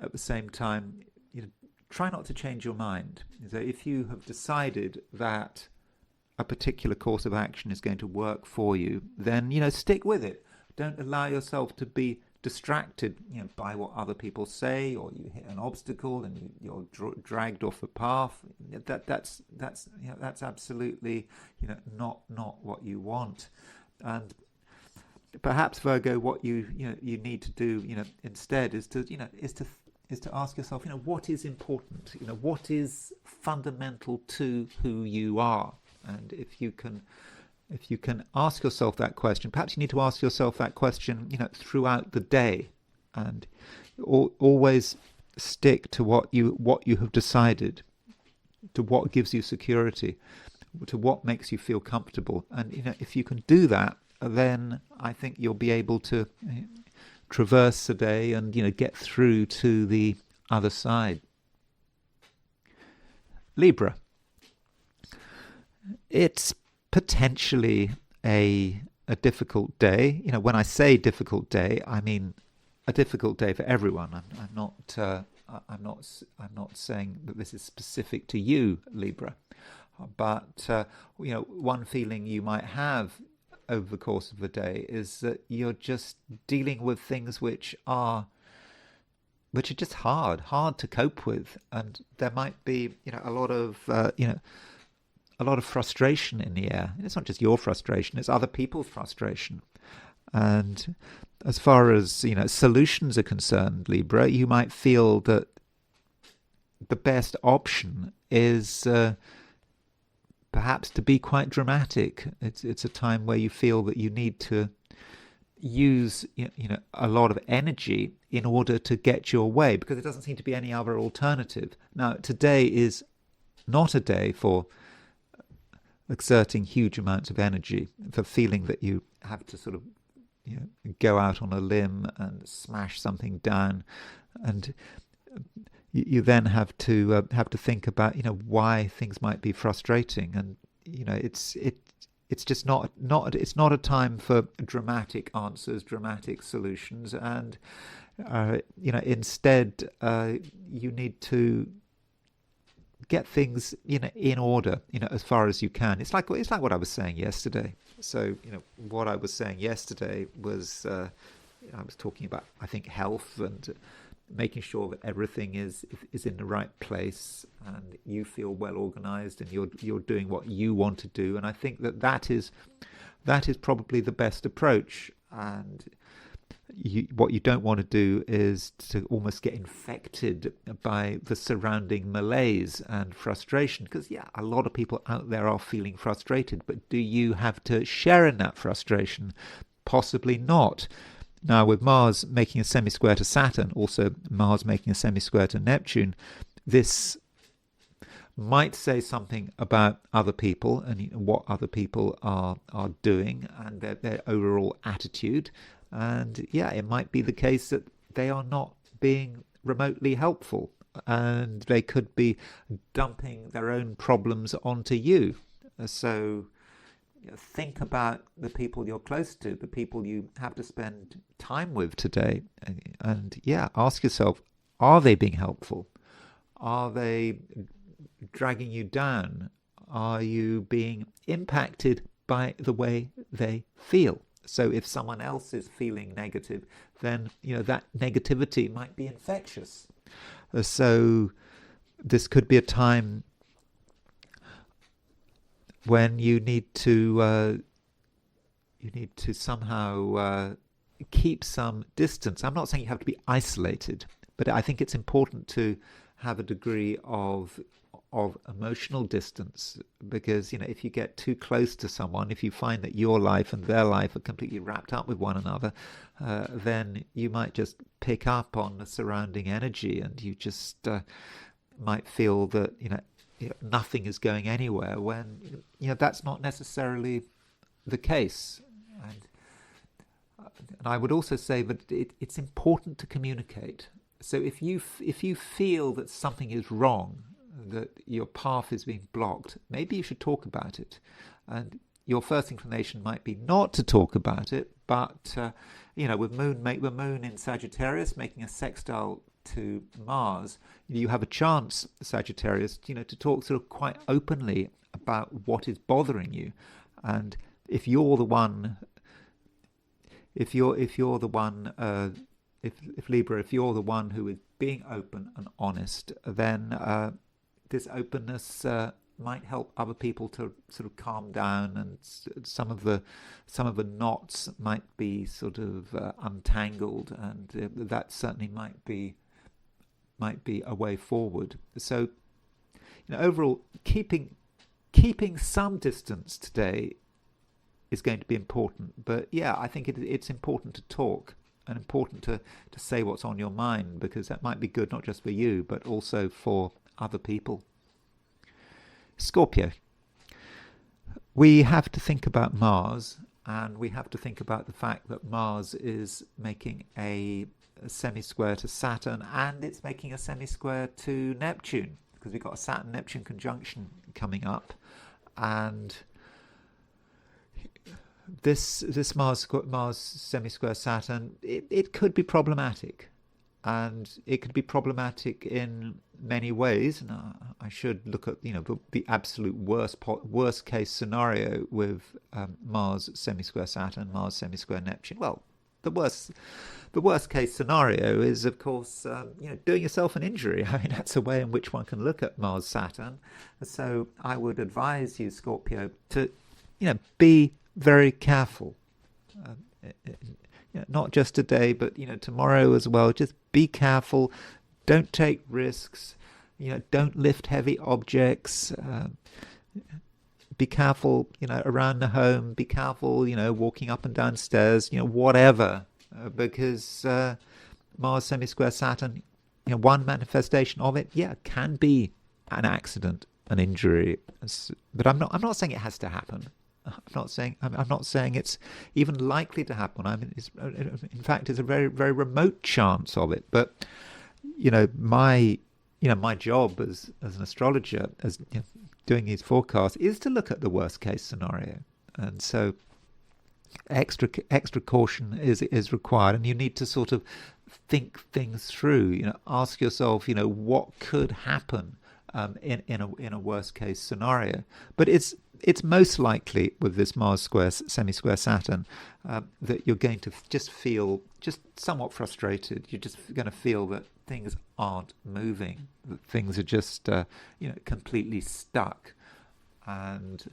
at the same time try not to change your mind. So if you have decided that a particular course of action is going to work for you, then stick with it. Don't allow yourself to be distracted by what other people say, or you hit an obstacle and you're dragged off the path. That's absolutely not what you want. And perhaps, Virgo, what you need to do instead is to ask yourself what is important, what is fundamental to who you are. And if you can ask yourself that question, perhaps you need to ask yourself that question throughout the day, and always stick to what you have decided, to what gives you security, to what makes you feel comfortable. And if you can do that, then I think you'll be able to traverse the day and get through to the other side. Libra. It's potentially a difficult day. When I say difficult day, I mean a difficult day for everyone. I'm not saying that this is specific to you, Libra, but one feeling you might have over the course of the day is that you're just dealing with things which are just hard to cope with, and there might be a lot of frustration in the air. It's not just your frustration; it's other people's frustration. And as far as solutions are concerned, Libra, you might feel that the best option is perhaps to be quite dramatic. It's a time where you feel that you need to use a lot of energy in order to get your way, because there doesn't seem to be any other alternative. Now, today is not a day for exerting huge amounts of energy, for feeling that you have to sort of go out on a limb and smash something down, and you then have to think about why things might be frustrating, and it's just not a time for dramatic answers, dramatic solutions, and instead you need to get things in order as far as you can. It's like what I was saying yesterday. So what I was saying yesterday was I was talking about, I think, health and making sure that everything is in the right place and you feel well organized and you're doing what you want to do. And I think that is probably the best approach. And what you don't want to do is to almost get infected by the surrounding malaise and frustration, because a lot of people out there are feeling frustrated, but do you have to share in that frustration? Possibly not. Now, with Mars making a semi-square to Saturn, also Mars making a semi-square to Neptune, this might say something about other people and what other people are doing and their overall attitude. And it might be the case that they are not being remotely helpful, and they could be dumping their own problems onto you. So think about the people you're close to, the people you have to spend time with today, and ask yourself, are they being helpful? Are they dragging you down? Are you being impacted by the way they feel? So if someone else is feeling negative, then that negativity might be infectious. So this could be a time when you need to somehow keep some distance. I'm not saying you have to be isolated, but I think it's important to have a degree of emotional distance, because if you get too close to someone, if you find that your life and their life are completely wrapped up with one another, then you might just pick up on the surrounding energy, and you just might feel that nothing is going anywhere, when that's not necessarily the case. And I would also say that it's important to communicate. So if you feel that something is wrong, that your path is being blocked, maybe you should talk about it. And your first inclination might be not to talk about it, but with the moon in Sagittarius making a sextile to Mars, you have a chance, Sagittarius, to talk sort of quite openly about what is bothering you. And if you're the one, if Libra, if you're the one who is being open and honest, then this openness might help other people to sort of calm down, and some of the knots might be sort of untangled, and that certainly might be a way forward. So overall, keeping some distance today is going to be important. But I think it's important to talk, and important to say what's on your mind, because that might be good not just for you but also for other people. Scorpio. We have to think about Mars, and we have to think about the fact that Mars is making a semi-square to Saturn, and it's making a semi-square to Neptune, because we've got a Saturn-Neptune conjunction coming up. And this Mars semi-square Saturn, it could be problematic, and it could be problematic in many ways. And I should look at the absolute worst case scenario with Mars semi-square Saturn, Mars semi-square Neptune. Well, the worst case scenario is, of course, doing yourself an injury. I mean, that's a way in which one can look at Mars Saturn. So I would advise you, Scorpio, to be very careful. Not just today, but tomorrow as well. Just be careful. Don't take risks. Don't lift heavy objects. Be careful, around the home. Be careful, walking up and down stairs. Whatever, because Mars semi-square Saturn, one manifestation of it, can be an accident, an injury. But I'm not saying it has to happen. I'm not saying it's even likely to happen. I mean, in fact, it's a very, very remote chance of it. But my job as an astrologer, as doing these forecasts, is to look at the worst case scenario, and so extra caution is required, and you need to sort of think things through. Ask yourself, what could happen in a worst case scenario. But it's most likely with this Mars semi-square Saturn that you're going to just feel just somewhat frustrated. You're just going to feel that things aren't moving, that things are just completely stuck, and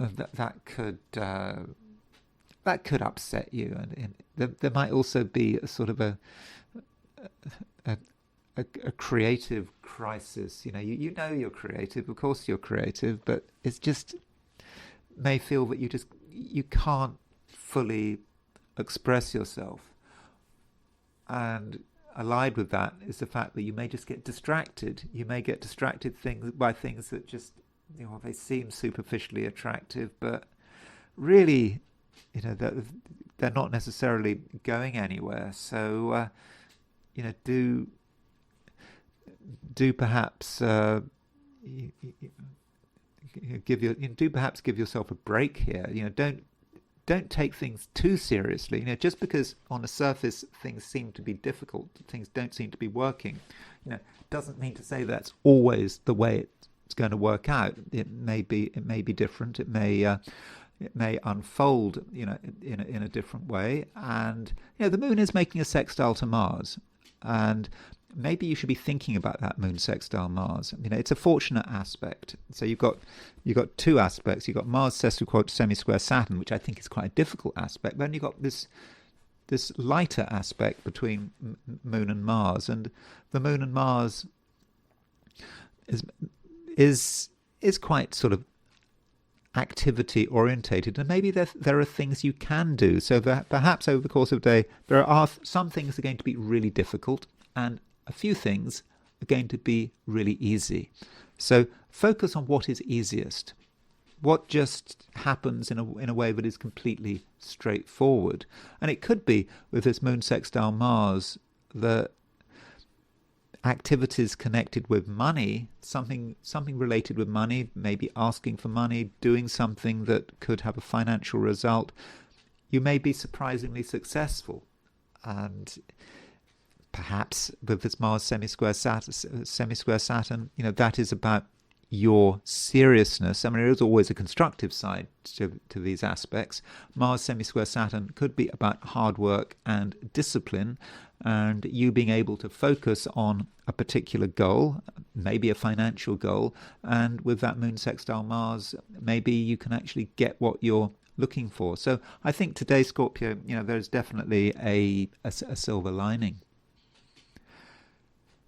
that could upset you. And there might also be a sort of a creative crisis. You know you're creative, of course you're creative, but it's just may feel that you can't fully express yourself. And allied with that is the fact that you may just get distracted. You may get distracted by things that just they seem superficially attractive, but really they're not necessarily going anywhere. So do perhaps give yourself a break here. Don't take things too seriously. Just because on the surface things seem to be difficult, things don't seem to be working, doesn't mean to say that's always the way it's going to work out. It may be different. It may unfold, in a different way. And the moon is making a sextile to Mars, and maybe you should be thinking about that moon sextile Mars. It's a fortunate aspect. So you've got two aspects. You've got Mars semi-square Saturn, which I think is quite a difficult aspect. Then you've got this lighter aspect between Moon and Mars, and the Moon and Mars is quite sort of activity orientated, and maybe there are things you can do. So perhaps over the course of the day, there are some things that are going to be really difficult, and a few things are going to be really easy. So focus on what is easiest, what just happens in a way that is completely straightforward. And it could be with this moon sextile Mars, the activities connected with money, something related with money, maybe asking for money, doing something that could have a financial result. You may be surprisingly successful, and perhaps with this Mars semi-square Saturn, that is about your seriousness. I mean, there is always a constructive side to these aspects. Mars semi-square Saturn could be about hard work and discipline, and you being able to focus on a particular goal, maybe a financial goal, and with that moon sextile Mars, maybe you can actually get what you're looking for. So I think today, Scorpio, there's definitely a silver lining.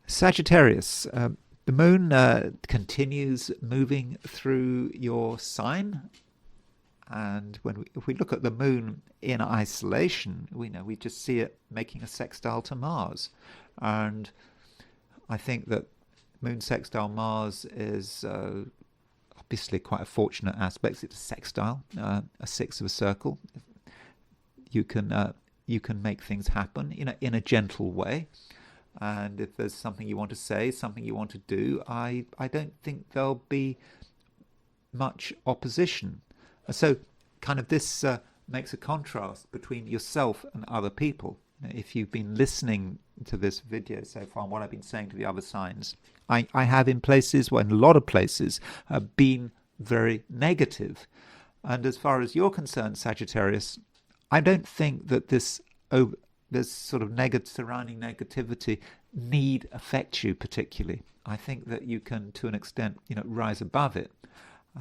Sagittarius, the moon continues moving through your sign, and if we look at the moon in isolation, we just see it making a sextile to Mars, and I think that moon sextile Mars is obviously quite a fortunate aspect. It's a sextile, a sixth of a circle. You can make things happen in a gentle way. And if there's something you want to say, something you want to do, I don't think there'll be much opposition. So kind of this makes a contrast between yourself and other people. If you've been listening to this video so far and what I've been saying to the other signs, I have in places, well, in a lot of places, been very negative. And as far as you're concerned, Sagittarius, I don't think that this sort of surrounding negativity need affect you particularly. I think that you can, to an extent, rise above it.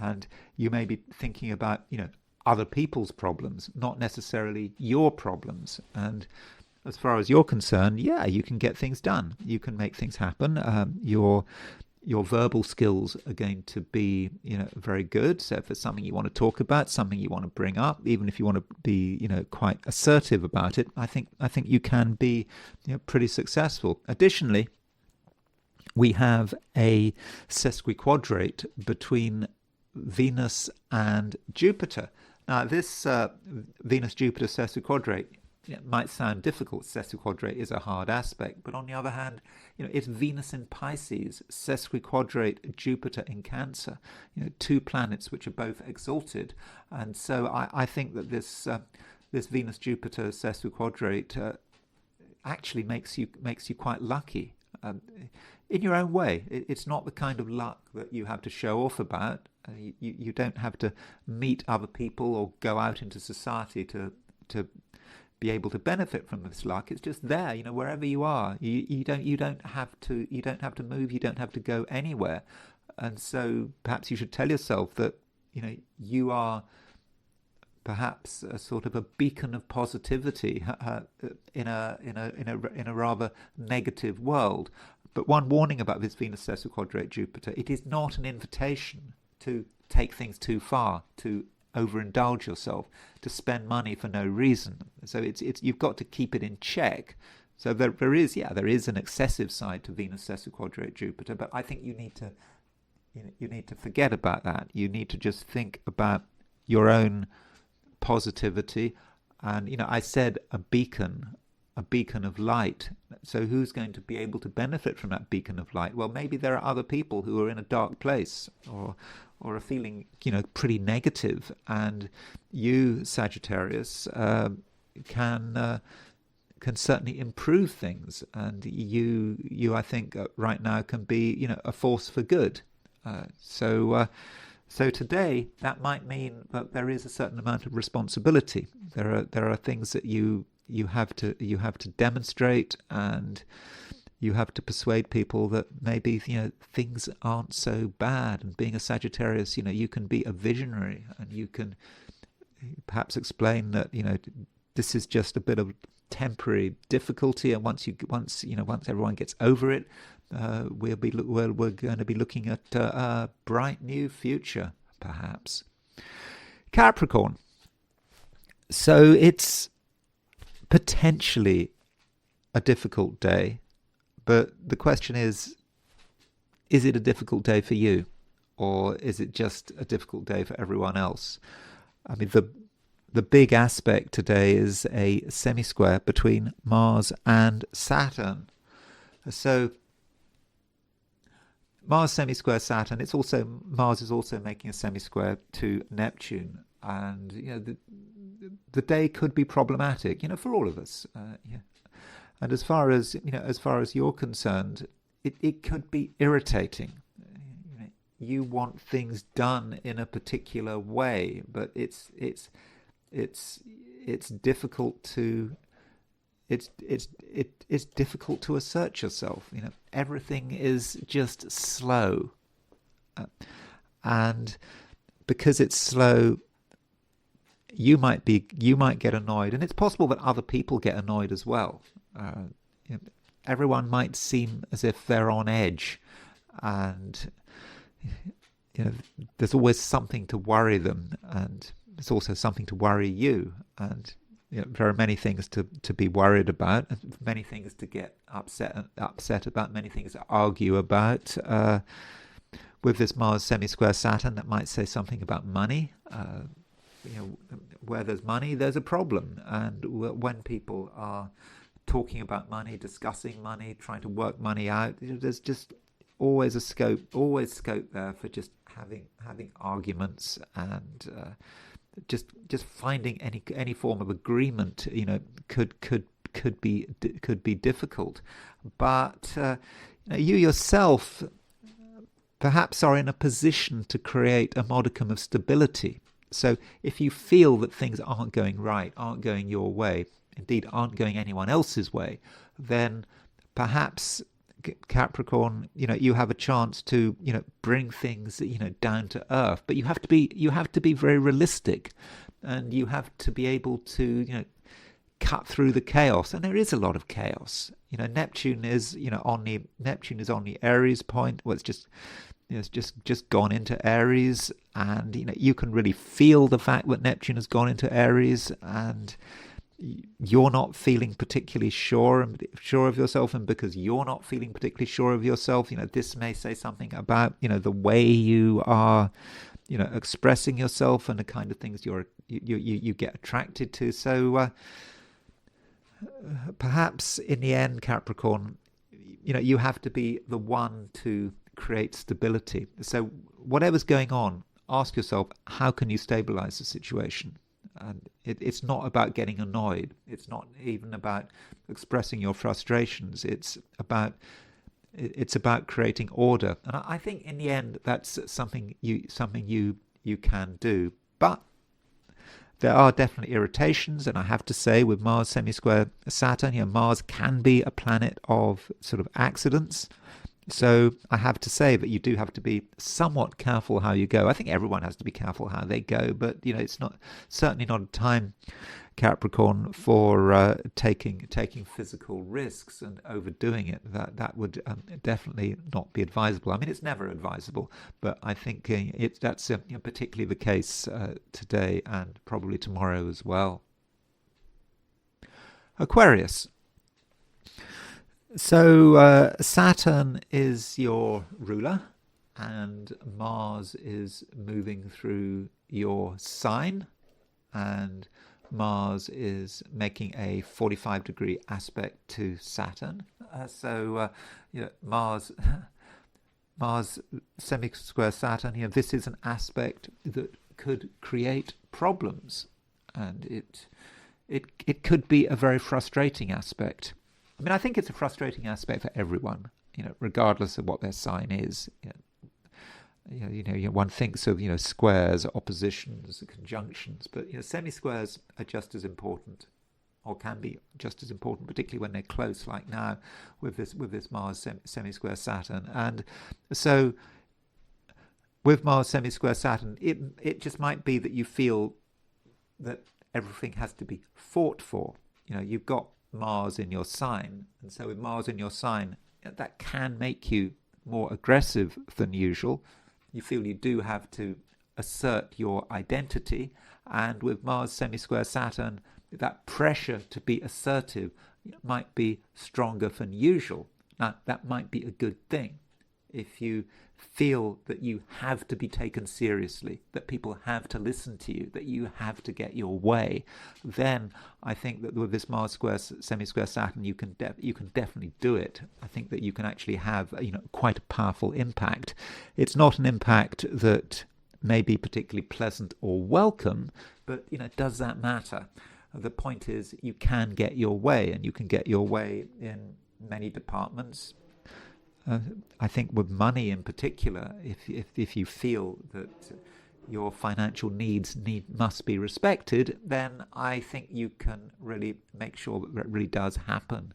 And you may be thinking about, other people's problems, not necessarily your problems. And as far as you're concerned, yeah, you can get things done. You can make things happen. Your verbal skills are going to be, very good. So if there's something you want to talk about, something you want to bring up, even if you want to be, quite assertive about it, I think you can be, pretty successful. Additionally, we have a sesquiquadrate between Venus and Jupiter. Now, this Venus-Jupiter sesquiquadrate, it might sound difficult. Sesquiquadrate is a hard aspect, but on the other hand, it's Venus in Pisces, sesquiquadrate Jupiter in Cancer. Two planets which are both exalted, and so I think that this Venus-Jupiter sesquiquadrate actually makes you quite lucky in your own way. It's not the kind of luck that you have to show off about. You don't have to meet other people or go out into society to be able to benefit from this luck. It's just there, wherever you are. You don't have to move. You don't have to go anywhere. And so perhaps you should tell yourself that you are perhaps a sort of a beacon of positivity in a rather negative world. But one warning about this Venus sesquiquadrate Jupiter: it is not an invitation to take things too far, to overindulge yourself, to spend money for no reason. So it's you've got to keep it in check. So there is an excessive side to Venus sesquiquadrate Jupiter, but I think you need to forget about that. You need to just think about your own positivity. And I said a beacon of light. So who's going to be able to benefit from that beacon of light? Well, maybe there are other people who are in a dark place or are feeling, pretty negative, and you, Sagittarius, can certainly improve things, and you I think right now can be, a force for good. So today that might mean that there is a certain amount of responsibility. There are things that you have to demonstrate, and you have to persuade people that maybe things aren't so bad. And being a Sagittarius, you can be a visionary, and you can perhaps explain that this is just a bit of temporary difficulty, and once everyone gets over it, we're going to be looking at a bright new future, perhaps. Capricorn. So it's potentially a difficult day, but the question is it a difficult day for you, or is it just a difficult day for everyone else? I mean, the big aspect today is a semisquare between Mars and Saturn. So Mars semisquare Saturn, Mars is also making a semisquare to Neptune, and the day could be problematic, for all of us. And as far as you're concerned, it could be irritating. You want things done in a particular way, but it's difficult to it's difficult to assert yourself. Everything is just slow, and because it's slow, you might get annoyed, and it's possible that other people get annoyed as well. Everyone might seem as if they're on edge, and there's always something to worry them, and there's also something to worry you, and there are many things to be worried about, and many things to get upset about, many things to argue about. With this Mars semisquare Saturn, that might say something about money. Where there's money, there's a problem, and when people are talking about money, discussing money, trying to work money out, there's just always scope there for just having arguments, and just finding any form of agreement, could be difficult. But you yourself perhaps are in a position to create a modicum of stability. So if you feel that things aren't going right, aren't going your way, indeed aren't going anyone else's way, then perhaps, Capricorn, you have a chance to, bring things, down to earth. But you have to be very realistic, and you have to be able to, cut through the chaos. And there is a lot of chaos. Neptune is, on the Aries point. Well, it's just gone into Aries, and you can really feel the fact that Neptune has gone into Aries, and you're not feeling particularly sure of yourself, and because you're not feeling particularly sure of yourself, this may say something about the way you are expressing yourself and the kind of things you get attracted to. So perhaps in the end, Capricorn, you have to be the one to create stability. So whatever's going on, ask yourself, how can you stabilize the situation? And it's not about getting annoyed. It's not even about expressing your frustrations. It's about creating order. And I think in the end, that's something you can do. But there are definitely irritations, and I have to say, with Mars semi-square Saturn, Mars can be a planet of sort of accidents. So I have to say that you do have to be somewhat careful how you go. I think everyone has to be careful how they go, but it's certainly not a time, Capricorn, for taking physical risks and overdoing it. That would definitely not be advisable. I mean, it's never advisable, but I think that's particularly the case today and probably tomorrow as well. Aquarius. So Saturn is your ruler, and Mars is moving through your sign, and Mars is making a 45-degree aspect to Saturn. Mars semi-square Saturn, this is an aspect that could create problems, and it could be a very frustrating aspect. I mean, I think it's a frustrating aspect for everyone, regardless of what their sign is. One thinks of, squares, oppositions, conjunctions, but semi-squares are just as important, or can be just as important, particularly when they're close, like now with this Mars semi-square Saturn. And so, with Mars semi-square Saturn, it just might be that you feel that everything has to be fought for. You've got Mars in your sign, and so with Mars in your sign, that can make you more aggressive than usual. You feel you do have to assert your identity, and with Mars semi-square Saturn, that pressure to be assertive might be stronger than usual. Now, that might be a good thing. If you feel that you have to be taken seriously, that people have to listen to you, that you have to get your way, then I think that with this Mars semi-square Saturn, you can definitely do it. I think that you can actually have quite a powerful impact. It's not an impact that may be particularly pleasant or welcome, but does that matter? The point is, you can get your way, and you can get your way in many departments. I think with money in particular, if you feel that your financial needs must be respected, then I think you can really make sure that it really does happen.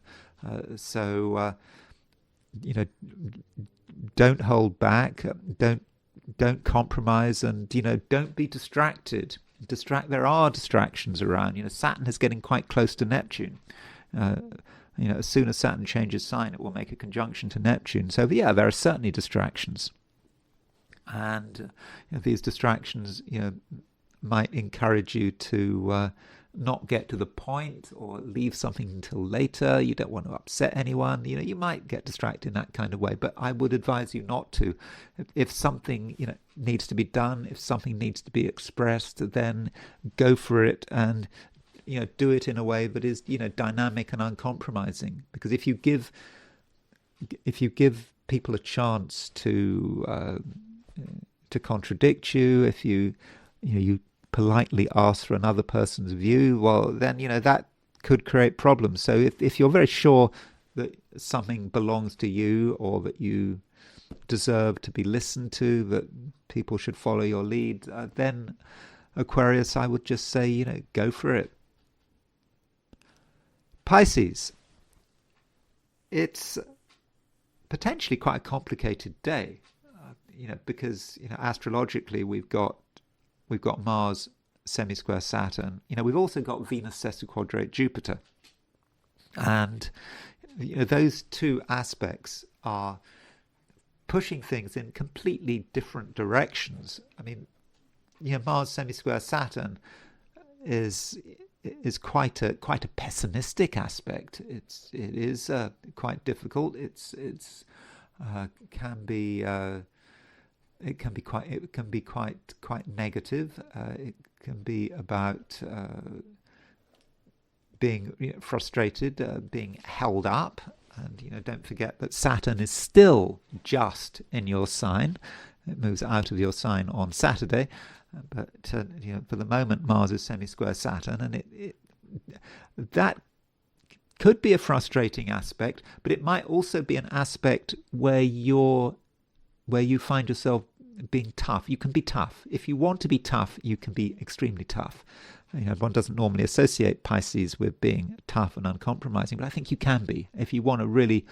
Don't hold back, don't compromise, and don't be distracted. There are distractions around. Saturn is getting quite close to Neptune. As soon as Saturn changes sign, it will make a conjunction to Neptune. So, there are certainly distractions. And these distractions, might encourage you to not get to the point or leave something until later. You don't want to upset anyone. You might get distracted in that kind of way. But I would advise you not to. If something, needs to be done, if something needs to be expressed, then go for it and do it in a way that is, dynamic and uncompromising. Because if you give people a chance to contradict you, if you politely ask for another person's view, well, then, that could create problems. So if you're very sure that something belongs to you, or that you deserve to be listened to, that people should follow your lead, then Aquarius, I would just say, go for it. Pisces, it's potentially quite a complicated day, because astrologically we've got Mars semisquare Saturn. We've also got Venus sesquiquadrate Jupiter, and those two aspects are pushing things in completely different directions. I mean, Mars semisquare Saturn is quite a pessimistic aspect. It is quite difficult. It can be quite negative. It can be about being frustrated, being held up. And don't forget that Saturn is still just in your sign. It moves out of your sign on Saturday, but for the moment Mars is semisquare Saturn, and that could be a frustrating aspect, but it might also be an aspect where you find yourself being tough. You can be tough. If you want to be tough, you can be extremely tough. One doesn't normally associate Pisces with being tough and uncompromising, but I think you can be. If you want to really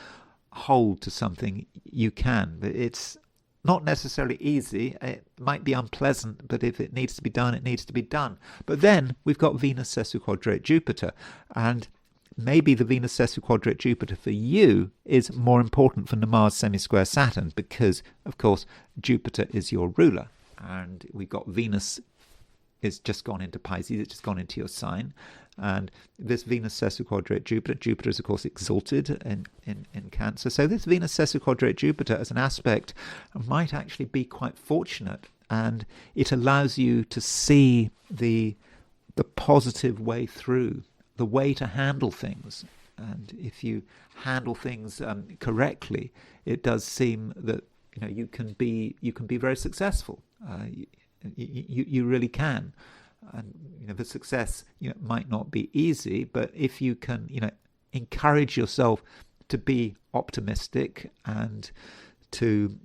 hold to something, you can. But it's not necessarily easy. It might be unpleasant, but if it needs to be done, it needs to be done. But then we've got Venus sesquiquadrate Jupiter, and maybe the Venus sesquiquadrate Jupiter for you is more important than the Mars semisquare Saturn, because, of course, Jupiter is your ruler, and we've got Venus is just gone into Pisces, it's just gone into your sign, and this Venus sesquiquadrate Jupiter is, of course, exalted in Cancer. So this Venus sesquiquadrate Jupiter as an aspect might actually be quite fortunate, and it allows you to see the positive way through, the way to handle things. And if you handle things correctly, it does seem that you can be very successful. You really can. And the success might not be easy, but if you can encourage yourself to be optimistic and to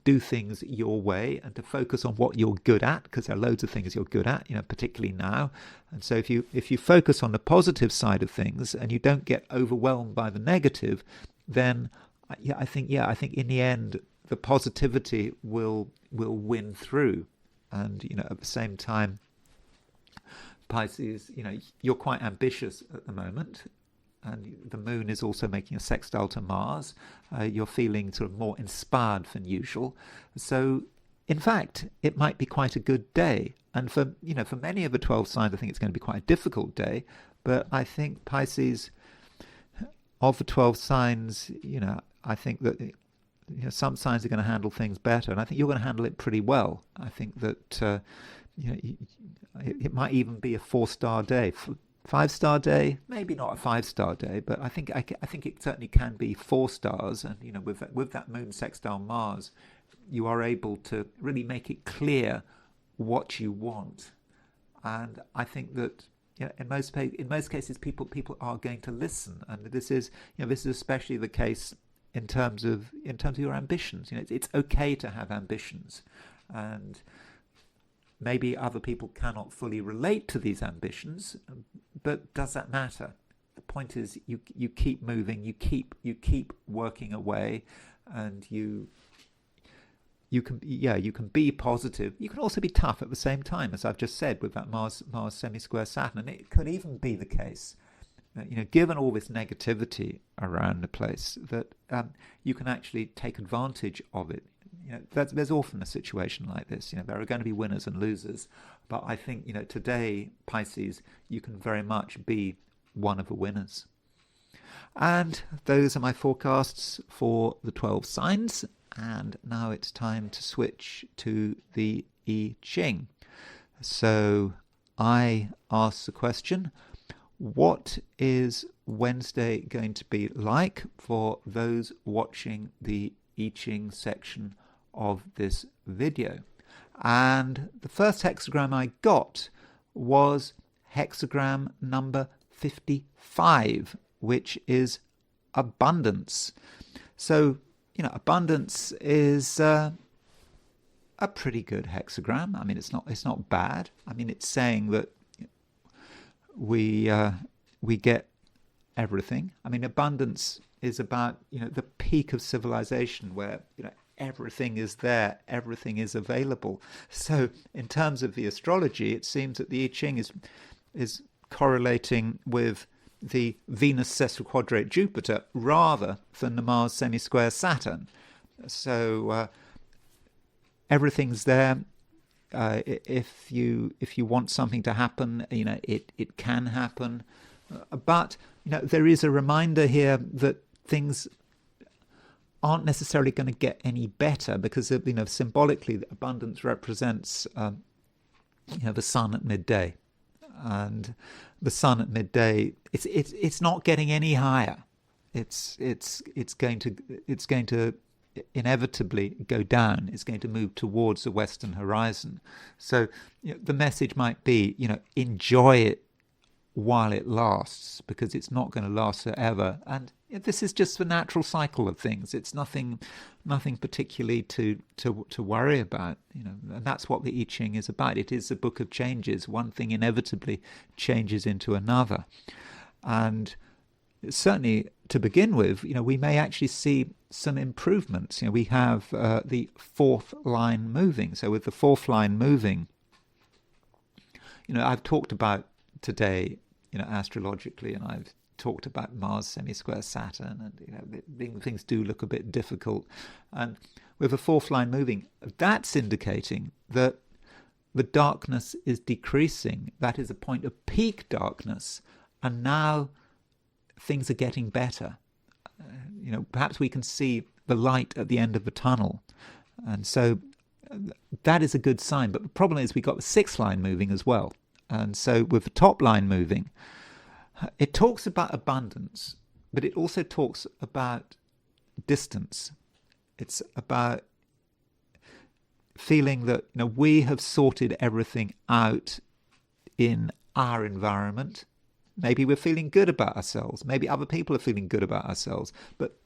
do things your way, and to focus on what you're good at, because there are loads of things you're good at, particularly now. And so if you focus on the positive side of things and you don't get overwhelmed by the negative, then I think in the end the positivity will win through. And at the same time, Pisces, you're quite ambitious at the moment, and the moon is also making a sextile to Mars. You're feeling sort of more inspired than usual. So, in fact, it might be quite a good day. And for many of the 12 signs, I think it's going to be quite a difficult day. But I think Pisces, of the 12 signs, I think that some signs are going to handle things better, and I think you're going to handle it pretty well. I think that it might even be a 4-star day. 5-star day, maybe not a 5-star day, but I think it certainly can be 4 stars. And with that moon sextile Mars, you are able to really make it clear what you want. And I think that in most cases people are going to listen, and this is especially the case in terms of your ambitions. It's okay to have ambitions, and maybe other people cannot fully relate to these ambitions, but does that matter? The point is, you keep moving, you keep working away, and you can be positive. You can also be tough at the same time, as I've just said, with that Mars semisquare Saturn. And it could even be the case, given all this negativity around the place, that you can actually take advantage of it. There's often a situation like this. There are going to be winners and losers, but I think today, Pisces, you can very much be one of the winners. And those are my forecasts for the 12 signs. And now it's time to switch to the I Ching. So I ask the question: what is Wednesday going to be like for those watching the I Ching section of this video? And the first hexagram I got was hexagram number 55, which is abundance. So, abundance is a pretty good hexagram. I mean, it's not bad. I mean, it's saying that we get everything. I mean, abundance is about the peak of civilization, where everything is there, everything is available. So, in terms of the astrology, it seems that the I Ching is correlating with the Venus sesquiquadrate Jupiter rather than the Mars semisquare Saturn. So everything's there. If you want something to happen, it can happen. But there is a reminder here that things aren't necessarily going to get any better, because symbolically, abundance represents the sun at midday. And the sun at midday, it's not getting any higher. It's going to inevitably go down. It's going to move towards the western horizon. So the message might be, enjoy it while it lasts, because it's not going to last forever. And this is just the natural cycle of things. It's nothing particularly to worry about, and that's what the I Ching is about. It is a book of changes. One thing inevitably changes into another. And certainly to begin with, we may actually see some improvements. We have the fourth line moving. So with the fourth line moving, I've talked about today, astrologically, and I've talked about Mars semisquare Saturn, and things do look a bit difficult. And with the fourth line moving, that's indicating that the darkness is decreasing. That is a point of peak darkness, and now things are getting better. Perhaps we can see the light at the end of the tunnel, and so that is a good sign. But the problem is we've got the sixth line moving as well. And so with the top line moving, it talks about abundance, but it also talks about distance. It's about feeling that we have sorted everything out in our environment. Maybe we're feeling good about ourselves. Maybe other people are feeling good about ourselves, but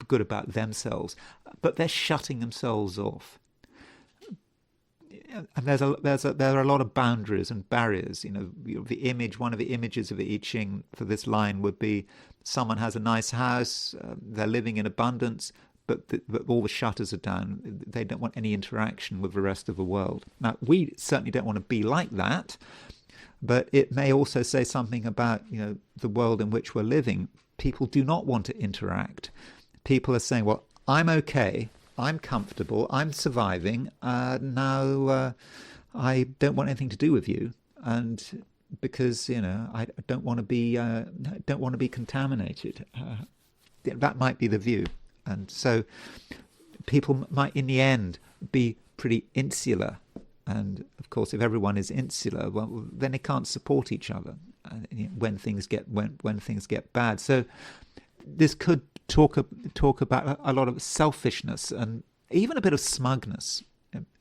good about themselves. But they're shutting themselves off. And there are a lot of boundaries and barriers. One of the images of the I Ching for this line would be someone has a nice house, they're living in abundance, but all the shutters are down. They don't want any interaction with the rest of the world. Now, we certainly don't want to be like that, but it may also say something about the world in which we're living. People do not want to interact. People are saying, well, I'm okay, I'm comfortable, I'm surviving, now I don't want anything to do with you, and because I don't want to be contaminated. That might be the view. And so people might in the end be pretty insular, and of course if everyone is insular, well, then they can't support each other when things get bad. So this could talk about a lot of selfishness and even a bit of smugness.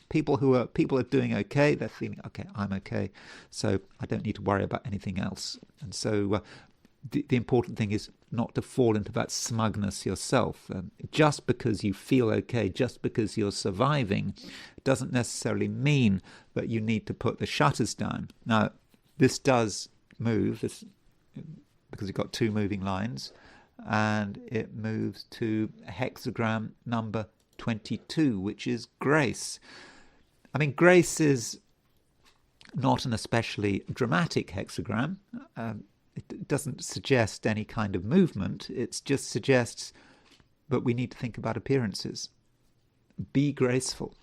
People are doing okay. They're feeling okay. I'm okay, so I don't need to worry about anything else. And so the important thing is not to fall into that smugness yourself. Just because you feel okay, just because you're surviving, doesn't necessarily mean that you need to put the shutters down. Now, this does move because you've got two moving lines. And it moves to hexagram number 22, which is grace. I mean, grace is not an especially dramatic hexagram. It doesn't suggest any kind of movement. It just suggests that we need to think about appearances. Be graceful.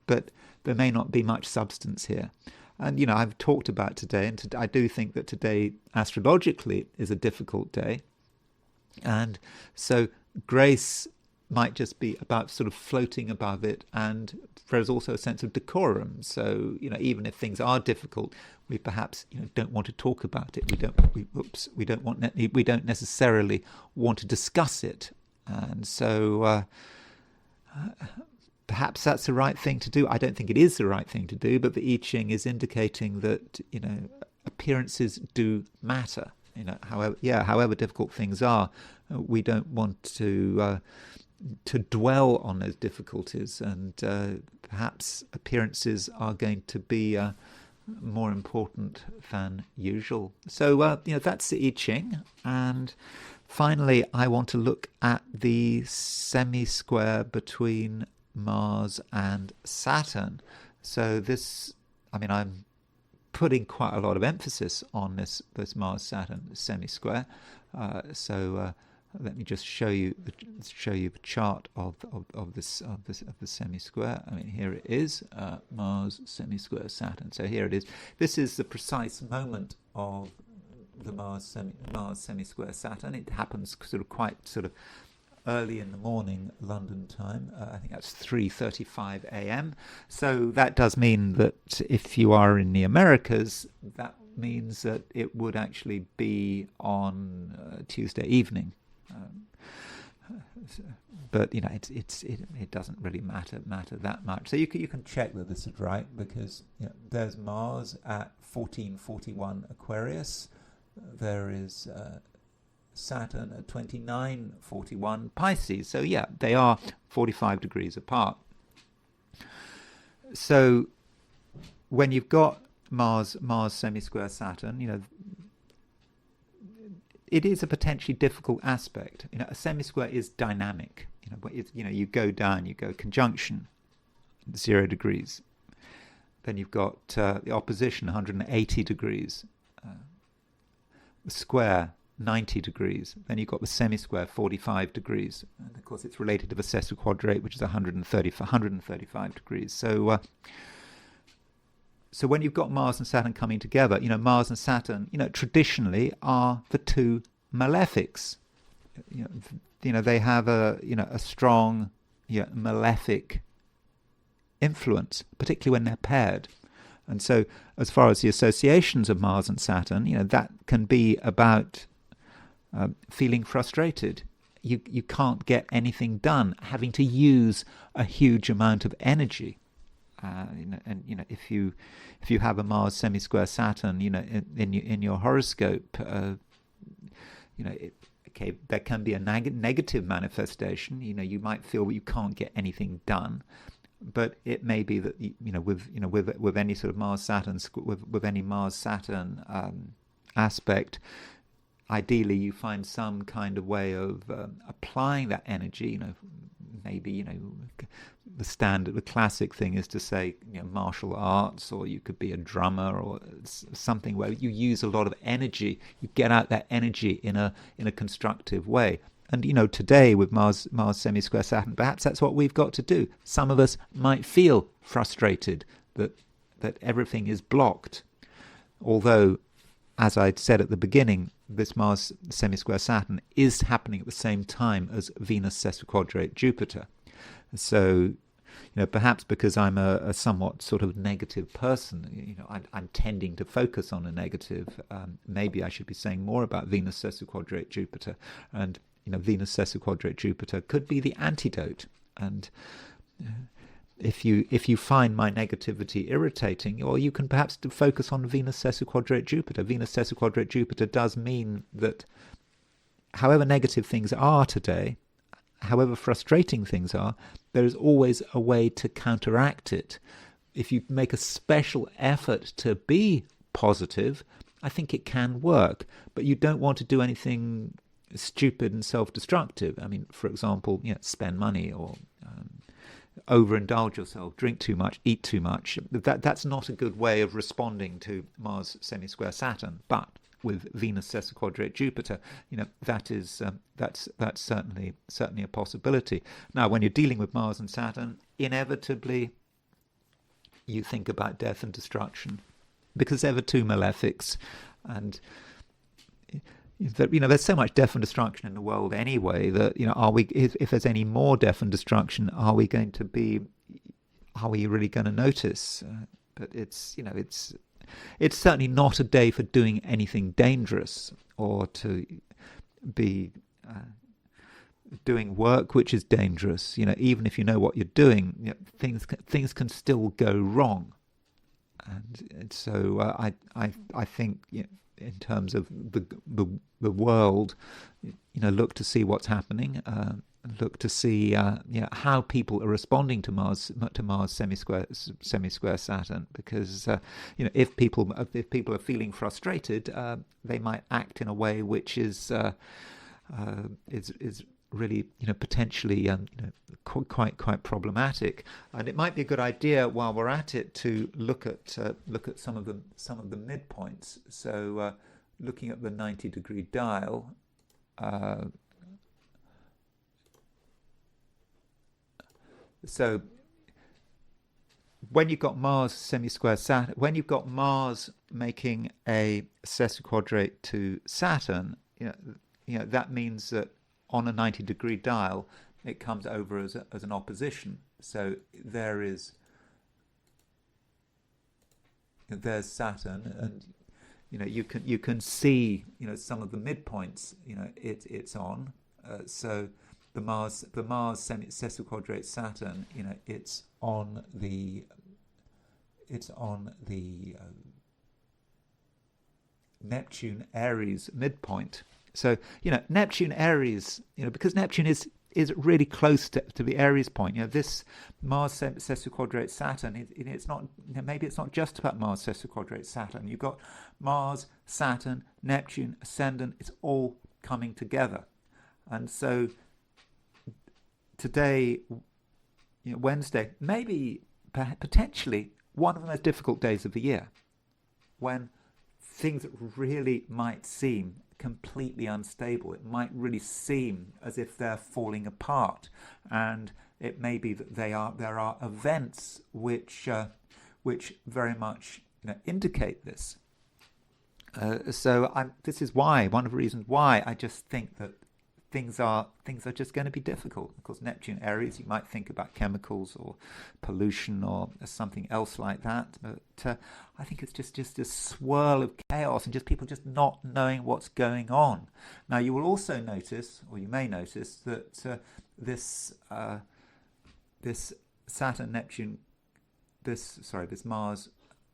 But there may not be much substance here. And, I've talked about today, and I do think that today, astrologically, is a difficult day. And so grace might just be about sort of floating above it, and there's also a sense of decorum. So even if things are difficult, we perhaps don't want to talk about it. We don't necessarily want to discuss it, and so perhaps that's the right thing to do. I don't think it is the right thing to do, but the I Ching is indicating that, appearances do matter. However difficult things are, we don't want to dwell on those difficulties, and perhaps appearances are going to be more important than usual. So that's the I Ching. And finally, I want to look at the semisquare between Mars and Saturn. So I'm putting quite a lot of emphasis on this Mars-Saturn semisquare. Let me just show you the chart of the semisquare. I mean, here it is, Mars semisquare Saturn. So here it is. This is the precise moment of the Mars semisquare Saturn. It happens quite early in the morning London time. I think that's 3:35 a.m. So that does mean that if you are in the Americas, that means that it would actually be on Tuesday evening. But it doesn't really matter that much. So you can check that this is right, because there's Mars at 1441 Aquarius. There is Saturn at 2941 Pisces. So they are 45 degrees apart. So when you've got Mars semisquare Saturn, it is a potentially difficult aspect. A semisquare is dynamic. You go down, you go conjunction, 0 degrees. Then you've got the opposition, 180 degrees. The square, 90 degrees. Then you've got the semisquare, 45 degrees. And of course, it's related to the sesquiquadrate, which is 135 degrees. So when you've got Mars and Saturn coming together, Mars and Saturn, traditionally are the two malefics. They have a strong, malefic influence, particularly when they're paired. And so, as far as the associations of Mars and Saturn, that can be about feeling frustrated. You can't get anything done, having to use a huge amount of energy. If you have a Mars semisquare Saturn, in your horoscope, there can be a negative manifestation. You might feel that you can't get anything done, but it may be that with any sort of Mars Saturn with any Mars Saturn aspect, ideally you find some kind of way of applying that energy. Maybe the classic thing is to say martial arts, or you could be a drummer, or something where you use a lot of energy. You get out that energy in a constructive way. And today with Mars semisquare Saturn, perhaps that's what we've got to do. Some of us might feel frustrated that everything is blocked, although, as I said at the beginning, this Mars semisquare Saturn is happening at the same time as Venus sesquiquadrate Jupiter. So, perhaps because I'm a somewhat sort of negative person, I'm tending to focus on a negative. Maybe I should be saying more about Venus sesquiquadrate Jupiter. And, Venus sesquiquadrate Jupiter could be the antidote. And if you find my negativity irritating, or you can perhaps focus on Venus sesquiquadrate Jupiter. Venus sesquiquadrate Jupiter does mean that however negative things are today, however frustrating things are, there is always a way to counteract it. If you make a special effort to be positive, I think it can work, but you don't want to do anything stupid and self-destructive. I mean, for example, spend money, or overindulge yourself, drink too much, eat too much. That's not a good way of responding to Mars semisquare Saturn. But with Venus sesquiquadrate Jupiter, that's certainly a possibility. Now, when you're dealing with Mars and Saturn, inevitably you think about death and destruction, because they're the two malefics, and there's so much death and destruction in the world anyway that if there's any more death and destruction, are we really going to notice? But it's certainly not a day for doing anything dangerous, or to be doing work which is dangerous. Even if you know what you're doing, things can still go wrong. And so I think, in terms of the world, look to see what's happening. Look to see how people are responding to Mars semisquare Saturn, because if people are feeling frustrated, they might act in a way which is really potentially quite problematic. And it might be a good idea, while we're at it, to look at some of the midpoints. So looking at the 90-degree dial. So when you've got Mars semisquare Saturn, when you've got Mars making a sesquiquadrate to Saturn, that means that on a 90-degree dial, it comes over as an opposition. So there's Saturn, and you can see some of the midpoints it's on. So the Mars sesquiquadrate Saturn, it's on the Neptune Aries midpoint. So Neptune Aries, because Neptune is really close to the Aries point. This Mars sesquiquadrate Saturn, it's not, maybe it's not just about Mars sesquiquadrate Saturn. You've got Mars, Saturn, Neptune, ascendant. It's all coming together, and so today, Wednesday, maybe potentially one of the most difficult days of the year, when things really might seem completely unstable. It might really seem as if they're falling apart, and it may be that there are events which very much indicate this. So this is why, one of the reasons why I just think that things are just going to be difficult. Of course, Neptune Aries, you might think about chemicals or pollution or something else like that, but I think it's just a swirl of chaos and just people just not knowing what's going on. Now, you will also notice, or you may notice, that this Mars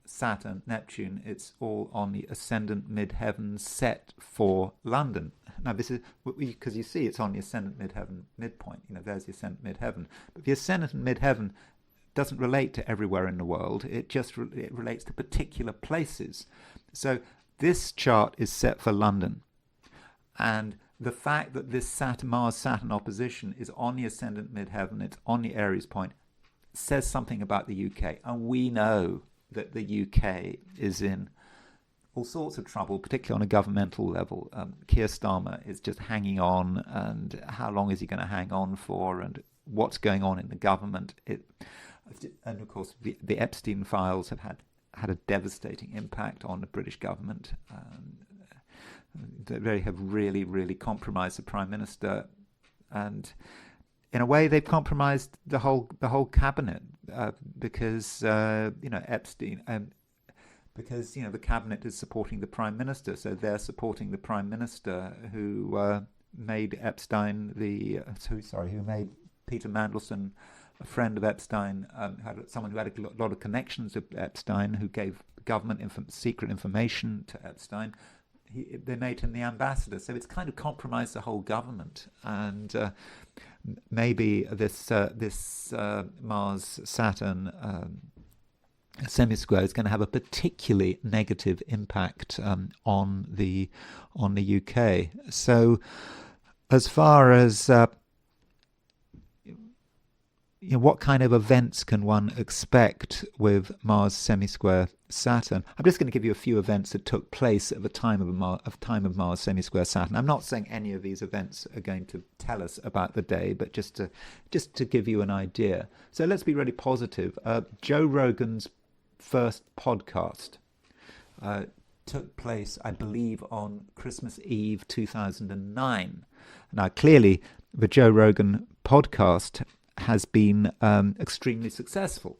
Saturn Neptune, it's all on the ascendant midheaven set for London. Now, this is because you see it's on the ascendant midheaven midpoint. There's the ascendant midheaven, but the ascendant midheaven doesn't relate to everywhere in the world. It relates to particular places. So this chart is set for London, and the fact that this Mars Saturn opposition is on the ascendant midheaven, it's on the Aries point, says something about the UK, and we know that the UK is in all sorts of trouble, particularly on a governmental level. Keir Starmer is just hanging on, and how long is he going to hang on for, and what's going on in the government. And of course, the Epstein files have had a devastating impact on the British government. They have really, really compromised the Prime Minister, and in a way, they've compromised the whole cabinet, because Epstein, because the cabinet is supporting the Prime Minister, so they're supporting the Prime Minister who made Epstein who made Peter Mandelson a friend of Epstein, someone who had a lot of connections with Epstein, who gave government secret information to Epstein. They made him the ambassador, so it's kind of compromised the whole government. And maybe this Mars Saturn semisquare is going to have a particularly negative impact on the UK. So, as far as what kind of events can one expect with Mars semisquare Saturn? I'm just going to give you a few events that took place at the time of Mars semisquare Saturn. I'm not saying any of these events are going to tell us about the day, but just to give you an idea. So let's be really positive. Joe Rogan's first podcast took place, I believe, on Christmas Eve 2009. Now, clearly, the Joe Rogan podcast has been extremely successful.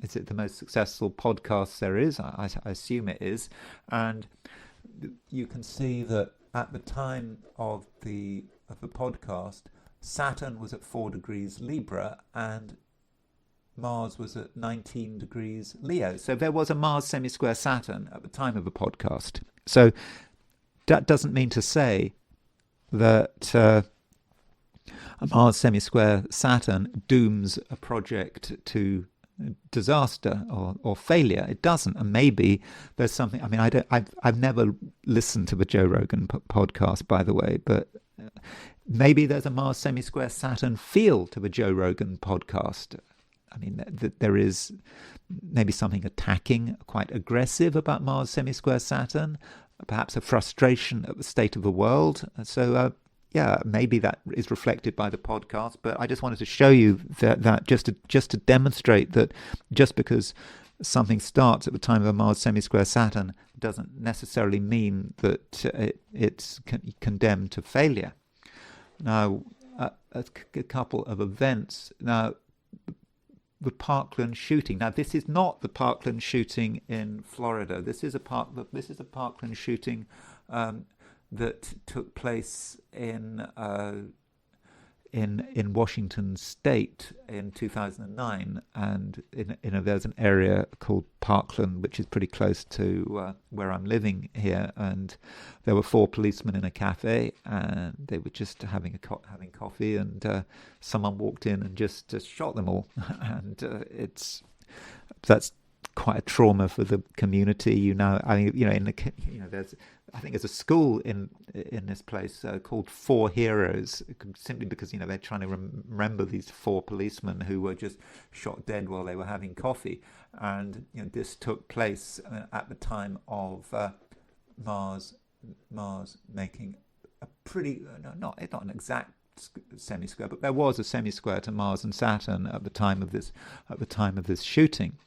Is it the most successful podcast there is? I assume it is. And you can see that at the time of the of the podcast, Saturn was at 4 degrees Libra and Mars was at 19 degrees Leo. So there was a Mars semisquare Saturn at the time of the podcast. So that doesn't mean to say that a Mars semisquare Saturn dooms a project to disaster or failure. It doesn't. And maybe there's something. I mean, I've never listened to the Joe Rogan podcast, by the way, but maybe there's a Mars semisquare Saturn feel to the Joe Rogan podcast. I mean, there is maybe something attacking, quite aggressive about Mars semisquare Saturn, perhaps a frustration at the state of the world. So, yeah, maybe that is reflected by the podcast. But I just wanted to show you that just to demonstrate that just because something starts at the time of a Mars semisquare Saturn doesn't necessarily mean that it's condemned to failure. Now, a couple of events. Now, the Parkland shooting. Now, this is not the Parkland shooting in Florida. This is a Parkland shooting that took place in Washington State in 2009, and there's an area called Parkland, which is pretty close to where I'm living here, and there were 4 policemen in a cafe, and they were just having coffee, and someone walked in and just shot them all, and that's quite a trauma for the community. There's a school in this place called Four Heroes, simply because they're trying to remember these 4 policemen who were just shot dead while they were having coffee, and this took place at the time of Mars making a pretty not an exact semisquare, but there was a semisquare to Mars and Saturn at the time of this shooting,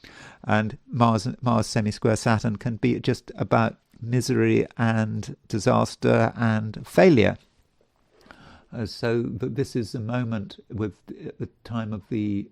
and Mars semisquare Saturn can be just about misery and disaster and failure. So this is a moment at the time of the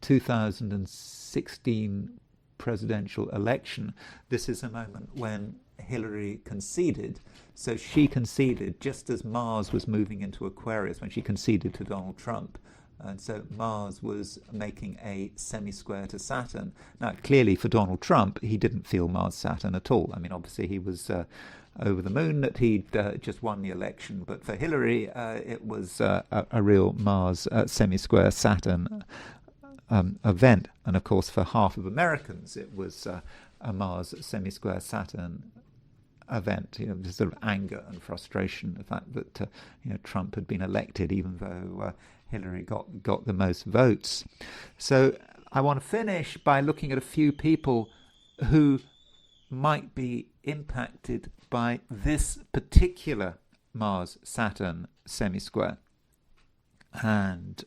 2016 presidential election. This is a moment when Hillary conceded. So she conceded just as Mars was moving into Aquarius, when she conceded to Donald Trump. And so Mars was making a semisquare to Saturn. Now, clearly for Donald Trump, he didn't feel Mars-Saturn at all. I mean, obviously he was over the moon that he'd just won the election. But for Hillary, it was a real Mars semisquare Saturn event. And of course, for half of Americans, it was a Mars semisquare Saturn event. There's sort of anger and frustration, the fact that Trump had been elected, even though Hillary got the most votes. So I want to finish by looking at a few people who might be impacted by this particular Mars-Saturn semisquare. And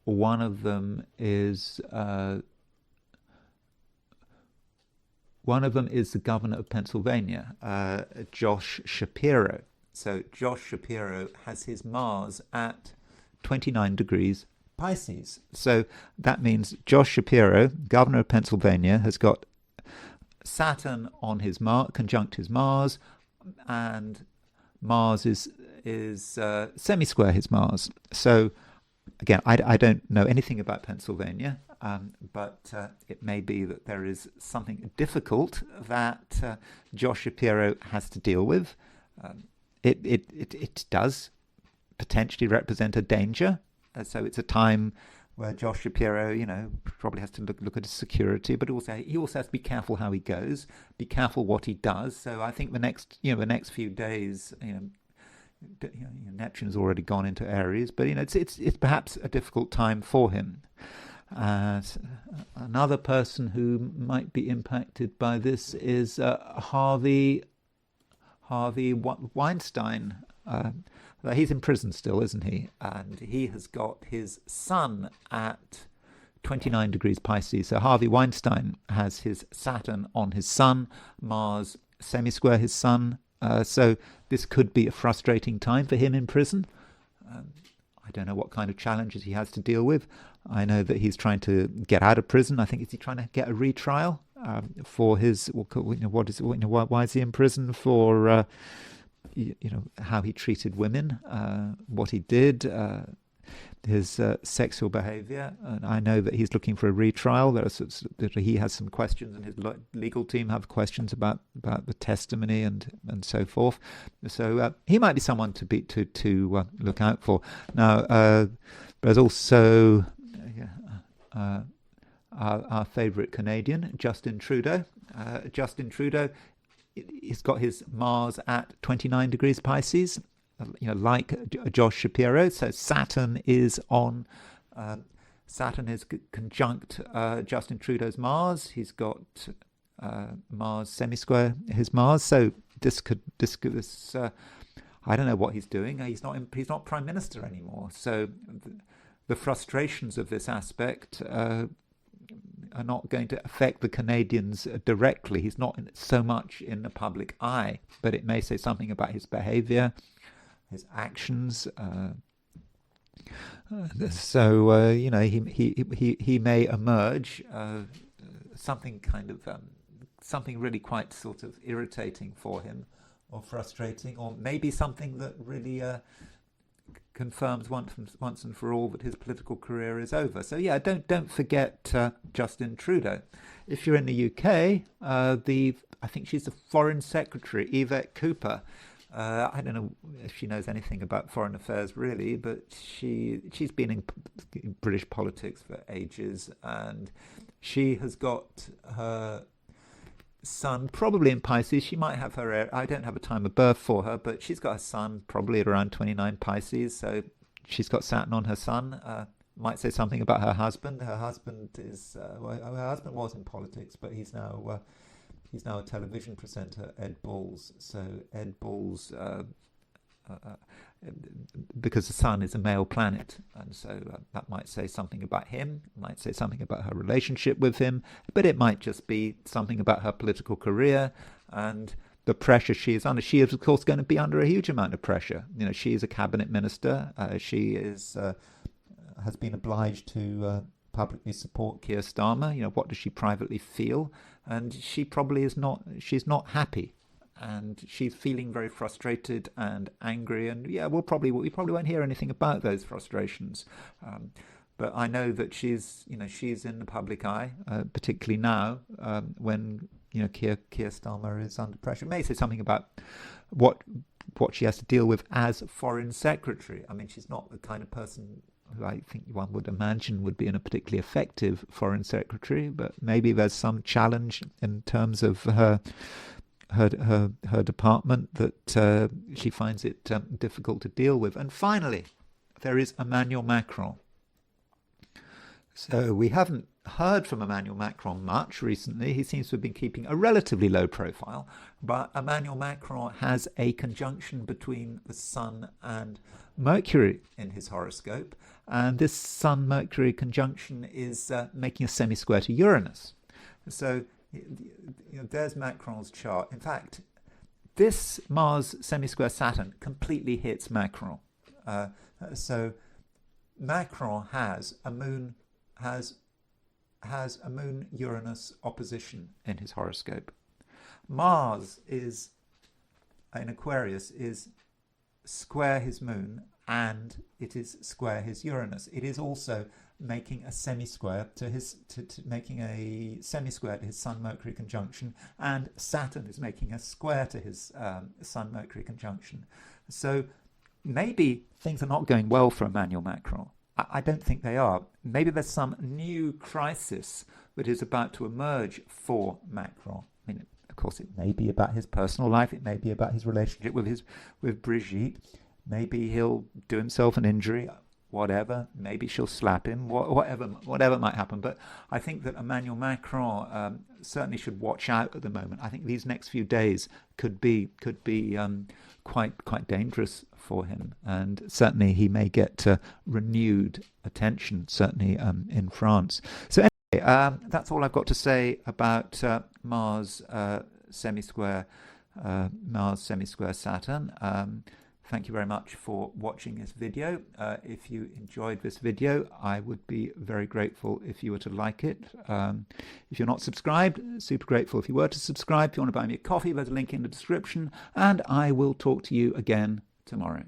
one of them is the governor of Pennsylvania, Josh Shapiro. So Josh Shapiro has his Mars at 29 degrees Pisces. So that means Josh Shapiro, governor of Pennsylvania, has got Saturn on his Mars, conjunct his Mars, and Mars is semisquare his Mars. So again, I don't know anything about Pennsylvania, but it may be that there is something difficult that Josh Shapiro has to deal with. It does potentially represent a danger. So it's a time where Josh Shapiro, probably has to look at his security, but he also has to be careful how he goes, be careful what he does. So I think the next few days, Neptune has already gone into Aries, but it's perhaps a difficult time for him. Another person who might be impacted by this is Harvey Weinstein. He's in prison still, isn't he? And he has got his sun at 29 degrees Pisces. So Harvey Weinstein has his Saturn on his sun, Mars semisquare his sun. So this could be a frustrating time for him in prison. I don't know what kind of challenges he has to deal with. I know that he's trying to get out of prison. I think, is he trying to get a retrial for his? Why is he in prison for how he treated women, what he did, his sexual behaviour. And I know that he's looking for a retrial. He has some questions, and his legal team have questions about the testimony and so forth. So he might be someone to look out for. Now, there's also our favourite Canadian, Justin Trudeau. Justin Trudeau, he's got his Mars at 29 degrees Pisces, like Josh Shapiro. So Saturn is conjunct Justin Trudeau's Mars. He's got Mars semisquare his Mars. So this I don't know what he's doing. He's not Prime Minister anymore. So the frustrations of this aspect are not going to affect the Canadians directly. He's not so much in the public eye, but it may say something about his behaviour, his actions. So he may emerge something really quite sort of irritating for him, or frustrating, or maybe something that really confirms once and for all that his political career is over. So yeah, don't forget Justin Trudeau. If you're in the UK, I think she's the Foreign Secretary, Yvette Cooper. I don't know if she knows anything about foreign affairs really, but she's been in British politics for ages, and she has got her Sun probably in Pisces. She might have her, I don't have a time of birth for her, but she's got her Sun probably at around 29 Pisces, so she's got Saturn on her Sun. Might say something about her husband. Her husband her husband was in politics, but he's now a television presenter, Ed Balls. So Ed Balls, because the Sun is a male planet, and so that might say something about him, might say something about her relationship with him, but it might just be something about her political career and the pressure she is under. She is, of course, going to be under a huge amount of pressure. She is a cabinet minister. She has been obliged to publicly support Keir Starmer. What does she privately feel? And she probably she's not happy. And she's feeling very frustrated and angry, and we probably won't hear anything about those frustrations. But I know that she's in the public eye, particularly now when Keir Starmer is under pressure. It may say something about what she has to deal with as Foreign Secretary. I mean, she's not the kind of person who I think one would imagine would be in a particularly effective Foreign Secretary, but maybe there's some challenge in terms of her department that she finds it difficult to deal with. And finally, there is Emmanuel Macron. So we haven't heard from Emmanuel Macron much recently. He seems to have been keeping a relatively low profile, but Emmanuel Macron has a conjunction between the Sun and Mercury in his horoscope, and this Sun-Mercury conjunction is making a semi-square to Uranus. So there's Macron's chart. In fact, this Mars semi-square Saturn completely hits Macron. So Macron has a moon Uranus opposition in his horoscope. Mars is in Aquarius is square his moon, and it is square his Uranus. It is also making a semi-square to his Sun-Mercury conjunction, and Saturn is making a square to his Sun-Mercury conjunction. So maybe things are not going well for Emmanuel Macron. I don't think they are. Maybe there's some new crisis that is about to emerge for Macron. I mean, of course, it may be about his personal life. It may be about his relationship with Brigitte. Maybe he'll do himself an injury. Whatever, maybe she'll slap him, whatever might happen. But I think that Emmanuel Macron certainly should watch out at the moment. I think these next few days could be quite dangerous for him, and certainly he may get renewed attention, certainly in France. So anyway, that's all I've got to say about Mars semi-square Saturn. thank you very much for watching this video. If you enjoyed this video, I would be very grateful if you were to like it. If you're not subscribed, super grateful if you were to subscribe. If you want to buy me a coffee, there's a link in the description, and I will talk to you again tomorrow.